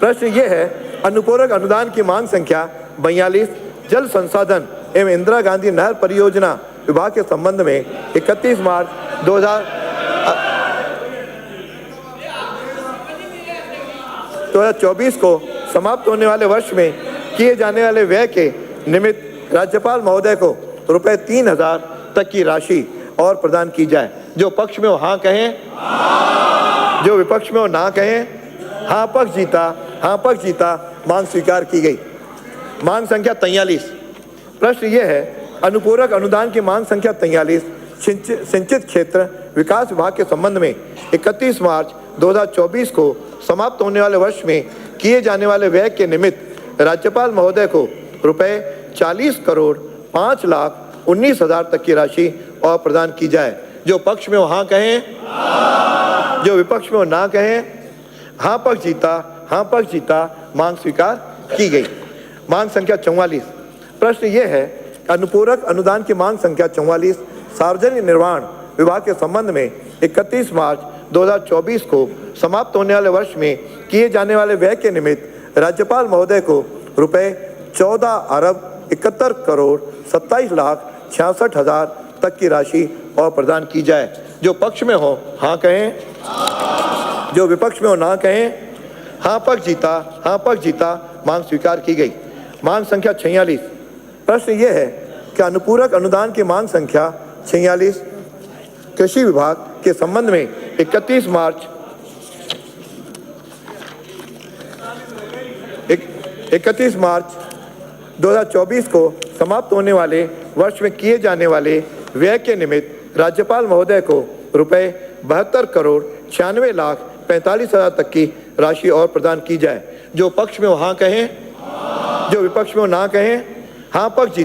प्रश्न ये है, अनुपूरक अनुदान की मांग संख्या 42 जल संसाधन एवं इंदिरा गांधी नहर परियोजना विभाग के संबंध में 31 मार्च 2024 को समाप्त होने वाले वर्ष में किए जाने वाले व्यय के निमित्त राज्यपाल महोदय को रुपए 3,000 तक की राशि और प्रदान की जाए। जो पक्ष में हो हाँ कहें, जो विपक्ष में हो ना कहें। हाँ पक्ष जीता, मांग स्वीकार की गई। मांग संख्या 43। प्रश्न ये है, अनुपूरक अनुदान की मांग संख्या 43 सिंचित क्षेत्र विकास विभाग के संबंध में 31 मार्च 2024 को समाप्त होने वाले वर्ष में किए जाने वाले व्यय के निमित्त राज्यपाल महोदय को रुपए 40,05,19,000 तक की राशि और प्रदान की जाए। जो पक्ष में हो हाँ कहें, जो विपक्ष में हो ना कहें। हाँ पक्ष जीता, मांग स्वीकार की गई। मांग संख्या 44। प्रश्न ये है, अनुपूरक अनुदान की मांग संख्या 44 सार्वजनिक निर्माण विभाग के संबंध में 31 मार्च 2024 को समाप्त होने वाले वर्ष में किए जाने वाले व्यय के निमित्त राज्यपाल महोदय को रुपए 14,71,27,66,000 तक की राशि और प्रदान की जाए। जो पक्ष में हो हाँ कहें, जो विपक्ष में हो ना कहें। हाँ पक्ष जीता, मांग स्वीकार की गई। मांग संख्या 46। प्रश्न ये है कि अनुपूरक अनुदान की मांग संख्या 46 कृषि विभाग के संबंध में 31 मार्च 2024 को समाप्त होने वाले वर्ष में किए जाने वाले व्यय के निमित्त राज्यपाल महोदय को रुपए 72,96,45,000 तक की राशि और प्रदान की जाए। जो पक्ष में हो हाँ कहें, जो विपक्ष में हो ना कहें। हाँ पक्ष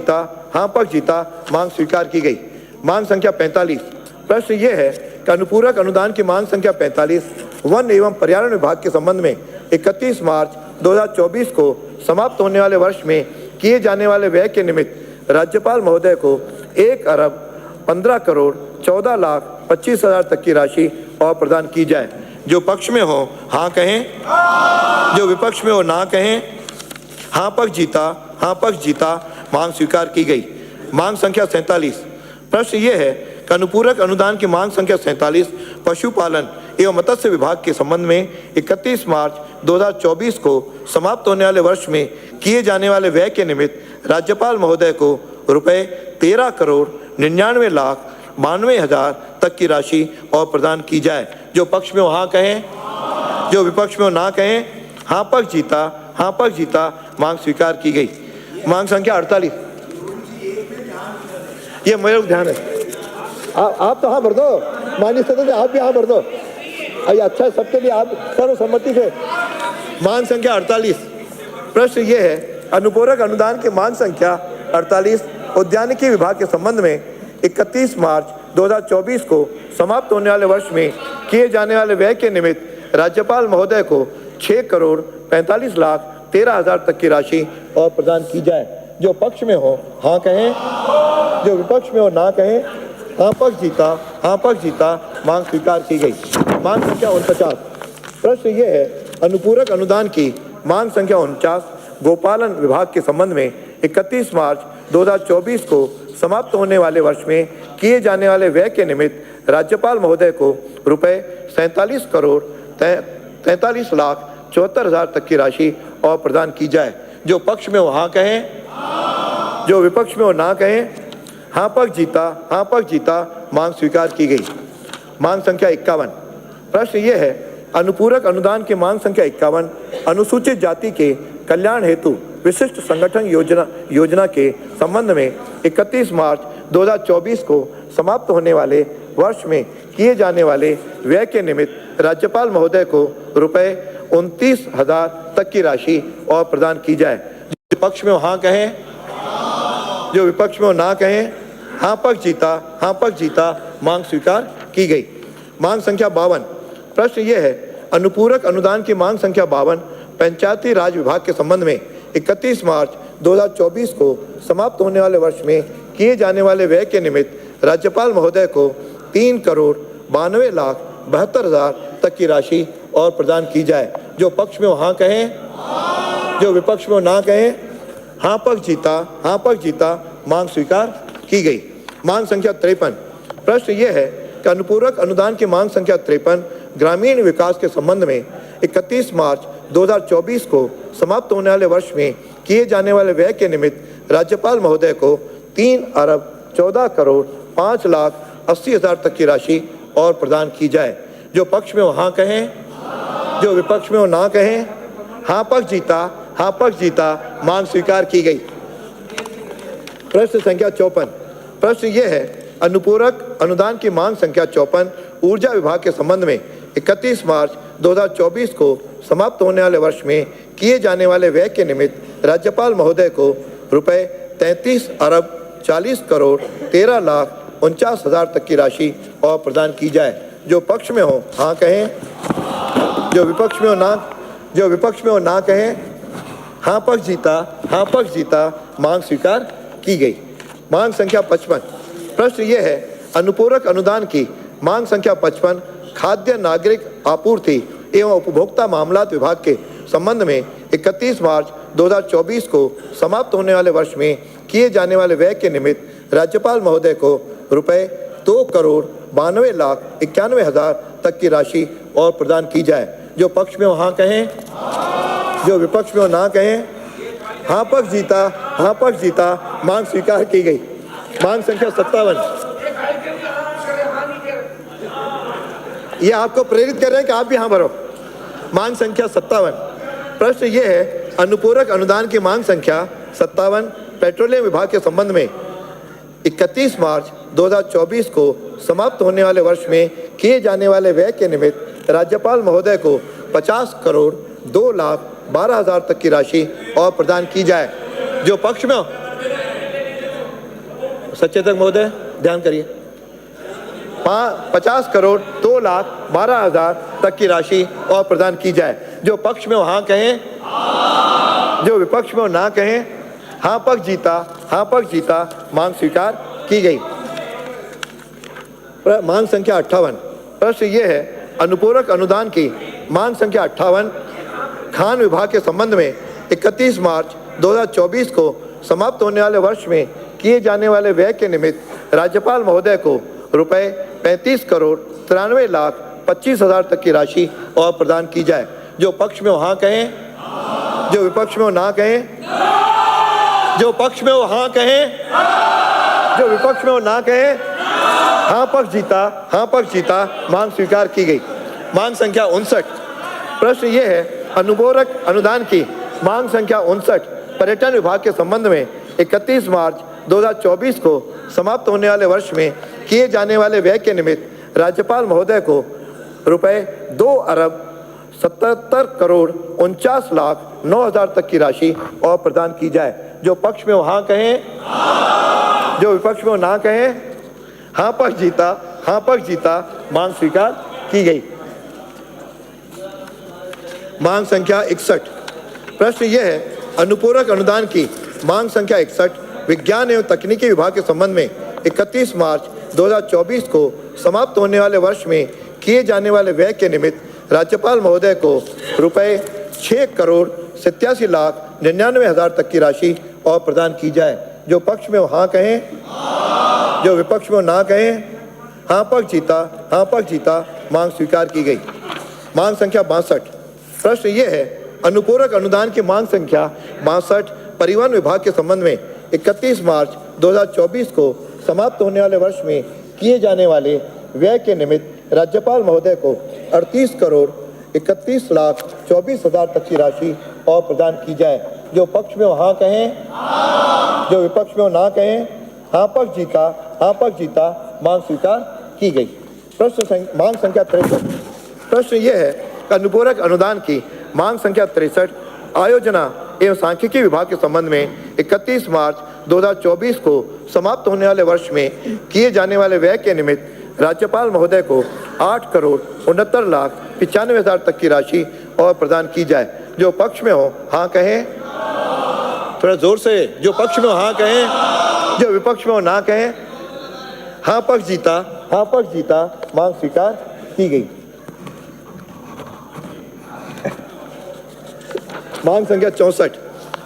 जीता, मांग स्वीकार की गई। मांग संख्या 45। प्रश्न ये है कि अनुपूरक अनुदान की मांग संख्या 45 वन एवं पर्यावरण विभाग के संबंध में 31 मार्च 2024 को समाप्त होने वाले वर्ष में किए जाने वाले व्यय के निमित्त राज्यपाल महोदय को 1,15,14,25,000 तक की राशि और प्रदान की जाए। जो पक्ष में हो हाँ कहें, जो विपक्ष में हो ना कहें। हाँ पक्ष जीता, मांग स्वीकार की गई। मांग संख्या 47। प्रश्न ये है कि अनुपूरक अनुदान की मांग संख्या 47 पशुपालन एवं मत्स्य विभाग के संबंध में 31 मार्च 2024 को समाप्त होने वाले वर्ष में किए जाने वाले व्यय के निमित्त राज्यपाल महोदय को रुपए 13,99,92,000 तक की राशि और प्रदान की जाए। जो पक्ष में हो हाँ कहें, जो विपक्ष में हो ना कहें। हाँ पक्ष जीता, मांग स्वीकार की गई। मांग संख्या 48। ये मेरे ध्यान है, आप तो हाँ भर दो, माननीय सदस्य आप भी हाँ भर दो। अच्छा सबके लिए आप सर्वसम्मति से। मांग संख्या 48। प्रश्न ये है, अनुपूरक अनुदान की मांग संख्या 48 उद्यानिकी विभाग के संबंध में 31 मार्च 2024 को समाप्त होने वाले वर्ष में किए जाने वाले व्यय के निमित्त राज्यपाल महोदय को 6,45,13,000 तक की राशि और प्रदान की जाए। जो पक्ष में हो हाँ कहें, जो विपक्ष में हो ना कहें। हाँ पक्ष जीता, मांग स्वीकार की गई। मांग संख्या 49। प्रश्न ये है, अनुपूरक अनुदान की मांग संख्या 49 गोपालन विभाग के संबंध में 31 मार्च 2024 को समाप्त होने वाले वर्ष में किए जाने वाले व्यय के निमित्त राज्यपाल महोदय को रुपए 47,43,74,000 तक की राशि और प्रदान की जाए। जो पक्ष में हो हाँ कहें, जो विपक्ष में हो ना कहें। हाँ पक्ष जीता, मांग स्वीकार की गई। मांग संख्या 51। प्रश्न ये है, अनुपूरक अनुदान की मांग संख्या 51 अनुसूचित जाति के कल्याण हेतु विशिष्ट संगठन योजना के संबंध में 31 मार्च 2024 को समाप्त होने वाले वर्ष में किए जाने वाले व्यय के निमित्त राज्यपाल महोदय को रुपए 29,000 तक की राशि और प्रदान की जाए। जो पक्ष में वो हाँ कहें, जो विपक्ष में वो ना कहें। हाँ पक्ष जीता, मांग स्वीकार की गई। मांग संख्या 52। प्रश्न यह है, अनुपूरक अनुदान की मांग संख्या 52 पंचायती राज विभाग के संबंध में 31 मार्च 2024 को समाप्त होने वाले वर्ष में किए जाने वाले व्यय के निमित्त राज्यपाल महोदय को 3,92,72,000 तक की राशि और प्रदान की जाए। जो पक्ष में वो हाँ कहें, जो विपक्ष में वो ना कहें। हाँ पक्ष जीता, मांग स्वीकार की गई। मांग संख्या 53। प्रश्न यह है कि अनुपूरक अनुदान की मांग संख्या 53 ग्रामीण विकास के संबंध में 31 मार्च 2024 को समाप्त होने वाले वर्ष में किए जाने वाले व्यय के निमित्त राज्यपाल महोदय को 3,14,05,80,000 तक की राशि और प्रदान की जाए। जो पक्ष में वो हाँ कहें, जो विपक्ष में वो ना कहें। हाँ पक्ष जीता, मांग स्वीकार की गई। प्रश्न संख्या 54। प्रश्न यह है, अनुपूरक अनुदान की मांग संख्या 54 ऊर्जा विभाग के संबंध में 31 मार्च 2024 को समाप्त होने वाले वर्ष में किए जाने वाले व्यय के निमित्त राज्यपाल महोदय को रुपए 33,40,13,49,000 तक की राशि और प्रदान की जाए। जो पक्ष में हो हाँ कहें, जो विपक्ष में हो ना कहें। हाँ पक्ष जीता, मांग स्वीकार की गई। मांग संख्या 55। प्रश्न यह है, अनुपूरक अनुदान की मांग संख्या 55 खाद्य नागरिक आपूर्ति एवं उपभोक्ता मामलात विभाग के संबंध में 31 मार्च 2024 को समाप्त होने वाले वर्ष में किए जाने वाले व्यय के निमित्त राज्यपाल महोदय को रुपए 2,92,91,000 तक की राशि और प्रदान की जाए। जो पक्ष में वो हाँ कहें, जो विपक्ष में वो ना कहें। हाँ पक्ष जीता, मांग स्वीकार की गई। मांग संख्या 57। ये आपको प्रेरित कर रहे हैं कि आप भी हाँ भरो। मांग संख्या 57। प्रश्न ये है, अनुपूरक अनुदान की मांग संख्या 57 पेट्रोलियम विभाग के संबंध में 31 मार्च 2024 को समाप्त होने वाले वर्ष में किए जाने वाले व्यय के निमित्त राज्यपाल महोदय को 50,02,12,000 तक की राशि और प्रदान की जाए। जो पक्ष में हो, सचेतक महोदय ध्यान करिए। 50,02,12,000 तक की राशि और प्रदान की जाए। जो पक्ष में हो हाँ कहें, जो विपक्ष में हो ना कहें। हाँ पक्ष जीता, मांग स्वीकार की गई। मांग संख्या 58। प्रश्न ये है, अनुपूरक अनुदान की मांग संख्या 58 खान विभाग के संबंध में 31 मार्च 2024 को समाप्त होने वाले वर्ष में किए जाने वाले व्यय के निमित्त राज्यपाल महोदय को रुपए 35,93,25,000 तक की राशि और प्रदान की जाए। जो पक्ष में वो हाँ कहें, जो विपक्ष में वो ना कहें। जो पक्ष में वो हाँ कहें, जो विपक्ष में वो ना कहें। हाँ पक्ष जीता, मांग स्वीकार की गई। मांग संख्या 59। प्रश्न ये है, अनुपूरक अनुदान की मांग संख्या 59 पर्यटन विभाग के संबंध में 31 मार्च 2024 को समाप्त होने वाले वर्ष में किए जाने वाले व्यय के निमित्त राज्यपाल महोदय को रुपए 2,77,49,09,000 तक की राशि और प्रदान की जाए। जो पक्ष में वो हाँ कहें, जो विपक्ष में वो ना कहें। हाँ पक्ष जीता, मांग स्वीकार की गई। मांग संख्या 61। प्रश्न यह है, अनुपूरक अनुदान की मांग संख्या 61 विज्ञान एवं तकनीकी विभाग के संबंध में 31 मार्च 2024 को समाप्त होने वाले वर्ष में किए जाने वाले व्यय के निमित्त राज्यपाल महोदय को रुपए 6,87,99,000 तक की राशि और प्रदान की जाए। जो पक्ष में वो हाँ कहें, जो विपक्ष में वो ना कहें। हाँ पक्ष जीता, मांग स्वीकार की गई। मांग संख्या 62। प्रश्न ये है, अनुपूरक अनुदान की मांग संख्या 62 परिवहन विभाग के संबंध में 31 मार्च 2024 को समाप्त होने वाले वर्ष में किए जाने वाले व्यय के निमित्त राज्यपाल महोदय को 38,31,24,000 तक की राशि और प्रदान की जाए। जो पक्ष में वो हाँ कहें, जो विपक्ष में वो ना कहें। हाँ पक्ष जीता, मांग स्वीकार की गई। मांग संख्या 63। प्रश्न ये है कि अनुपूरक अनुदान की मांग संख्या 63 आयोजना एवं सांख्यिकी विभाग के संबंध में 31 मार्च 2024 को समाप्त होने वाले वर्ष में किए जाने वाले व्यय के निमित्त राज्यपाल महोदय को 8,69,95,000 तक की राशि और प्रदान की जाए। जो पक्ष में हो हाँ कहें, थोड़ा जोर से। जो पक्ष में हो हाँ कहें, जो विपक्ष में हो ना कहें। हाँ पक्ष जीता, हाँ पक्ष जीता। मांग स्वीकार की गई। मांग संख्या 64।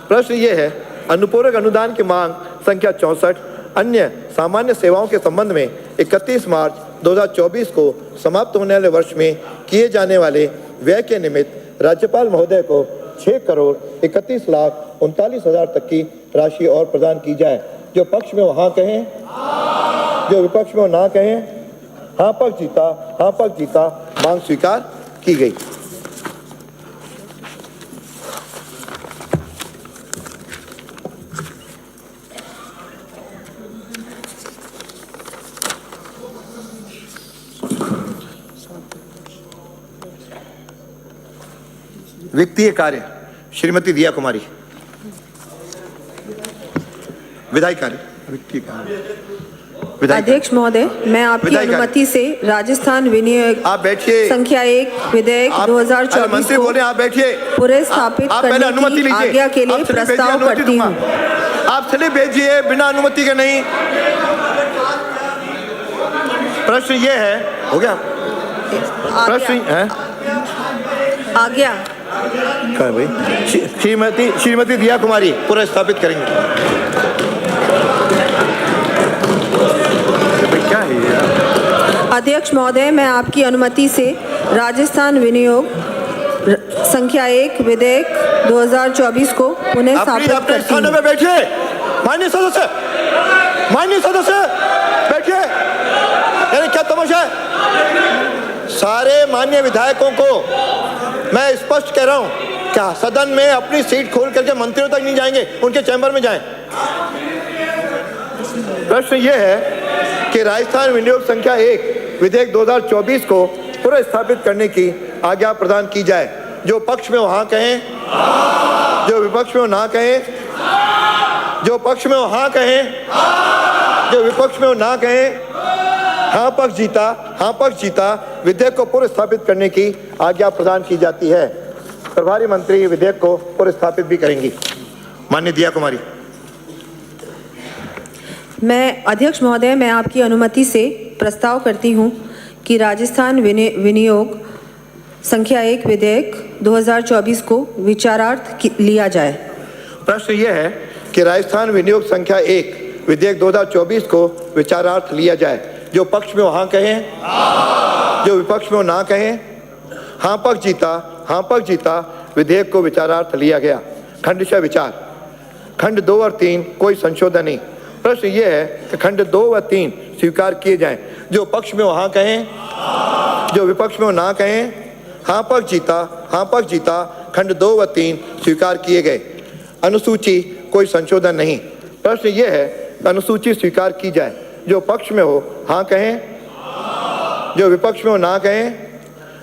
प्रश्न ये है अनुपूरक अनुदान की मांग संख्या 64 अन्य सामान्य सेवाओं के संबंध में 31 मार्च 2024 को समाप्त होने वाले वर्ष में किए जाने वाले व्यय के निमित्त राज्यपाल महोदय को 6,31,39,000 तक की राशि और प्रदान की जाए। जो पक्ष में हो हाँ कहें, जो विपक्ष में हो ना कहें। हाँ पक्ष जीता, हाँ पक्ष जीता। मांग स्वीकार की गई। वित्तीय कार्य श्रीमती दिया कुमारी। विधायी कार्य वित्तीय कार्य। अध्यक्ष महोदय, मैं आपकी विधायी कार्य। अनुमति से राजस्थान विनियोग आप बैठिए। संख्या 1 विधेयक आप- 2024 मंत्री को बोले, आप बैठिए। पूरे स्थापित आप पहले करने अनुमति की लीजिए। आज्ञा के लिए आप स्लिप भेजिए, प्रस्ताव अनुमति करती दूंगा। हूँ। आप स्लिप भेजिए बिना अनुमति के नहीं। प्रश्न ये है, हो गया प्रश्न है आज्ञा। क्या भाई? श्रीमती दिया कुमारी पूरा स्थापित करेंगे। क्या है यार? अध्यक्ष महोदय, मैं आपकी अनुमति से राजस्थान विनियोग संख्या 1 विधेयक 2024 को पुनः स्थापित अपने करती स्थानों हूँ। में बैठिए। माननीय सदस्य बैठिए। यानी क्या तमाशा है? सारे माननीय विधायकों को मैं स्पष्ट कह रहा हूं, क्या सदन में अपनी सीट खोल करके मंत्रियों तक नहीं जाएंगे, उनके चैम्बर में जाएं। प्रश्न यह है कि राजस्थान विनियोग संख्या 1 विधेयक 2024 को पुनः स्थापित करने की आज्ञा प्रदान की जाए। जो पक्ष में हो हाँ कहें, जो विपक्ष में हो ना कहें। जो पक्ष में हो हाँ कहें, जो विपक्ष में हो ना कहें। हाँ पक्ष जीता, हाँ पक्ष जीता। विधेयक को पुनः स्थापित करने की आज्ञा प्रदान की जाती है। प्रभारी मंत्री विधेयक को पुनः स्थापित भी करेंगी। माननीय दिया कुमारी। मैं अध्यक्ष महोदय, मैं आपकी अनुमति से प्रस्ताव करती हूँ कि राजस्थान विनियोग संख्या 1 विधेयक 2024 को विचारार्थ लिया जाए। प्रश्न यह है कि राजस्थान विनियोग संख्या 1 विधेयक 2024 को विचारार्थ लिया जाए। जो पक्ष में हो हाँ कहें, जो विपक्ष में हो ना कहें। हाँ पक्ष जीता, हाँ पक्ष जीता। विधेयक को विचारार्थ लिया गया। खंडशः विचार। खंड 2 और 3 कोई संशोधन नहीं। प्रश्न यह है कि खंड 2 व 3 स्वीकार किए जाएं। जो पक्ष में हो हाँ कहें, जो विपक्ष में हो ना कहें। हाँ पक्ष जीता, हाँ पक्ष जीता। खंड 2 व 3 स्वीकार किए गए। अनुसूची कोई संशोधन नहीं। प्रश्न यह है कि अनुसूची स्वीकार की जाए। जो पक्ष में हो हाँ कहें, जो विपक्ष में हो ना कहें।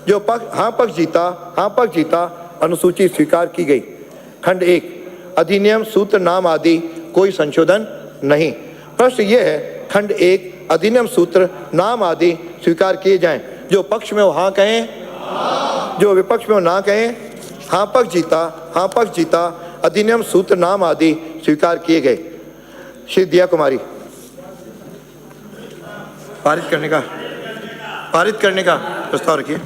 जो पक्ष हाँ पक्ष जीता, हाँ पक्ष जीता। अनुसूची स्वीकार की गई। खंड 1 अधिनियम सूत्र नाम आदि कोई संशोधन नहीं। प्रश्न यह है खंड 1 अधिनियम सूत्र नाम आदि स्वीकार किए जाएं। जो पक्ष में हो हाँ कहें, जो विपक्ष में हो ना कहें। हाँ पक्ष जीता, हाँ पक्ष जीता। अधिनियम सूत्र नाम आदि स्वीकार किए गए। श्री दिया कुमारी। पारित करने का प्रस्ताव रखिए।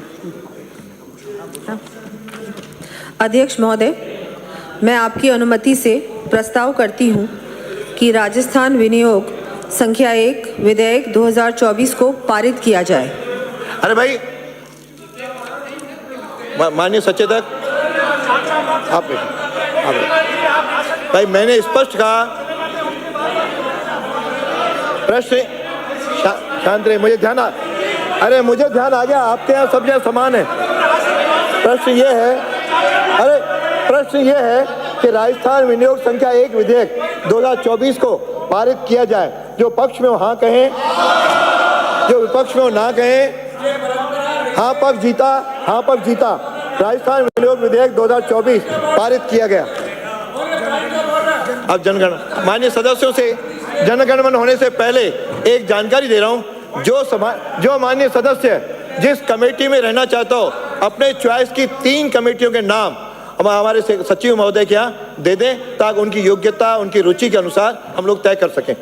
अध्यक्ष महोदय, मैं आपकी अनुमति से प्रस्ताव करती हूँ कि राजस्थान विनियोग संख्या 1 विधेयक 2024 को पारित किया जाए। अरे भाई, माननीय सचेतक आप भाई, मैंने स्पष्ट कहा। प्रश्न शांत रहे, मुझे ध्यान मुझे ध्यान आ गया। आपके यहाँ सब जगह समान है। प्रश्न ये है कि राजस्थान विनियोग संख्या 1 विधेयक 2024 को पारित किया जाए। जो पक्ष में हो हाँ कहें, जो विपक्ष में हो ना कहें। हाँ पक्ष जीता। राजस्थान विनियोग विधेयक 2024 पारित किया गया। अब जनगणना, माननीय सदस्यों से जनगणमन होने से पहले एक जानकारी दे रहा हूं। जो माननीय सदस्य जिस कमेटी में रहना चाहता हो, अपने चॉइस की 3 कमेटियों के नाम हमारे सचिव महोदय के यहाँ दे दें, ताकि उनकी योग्यता, उनकी रुचि के अनुसार हम लोग तय कर सकें।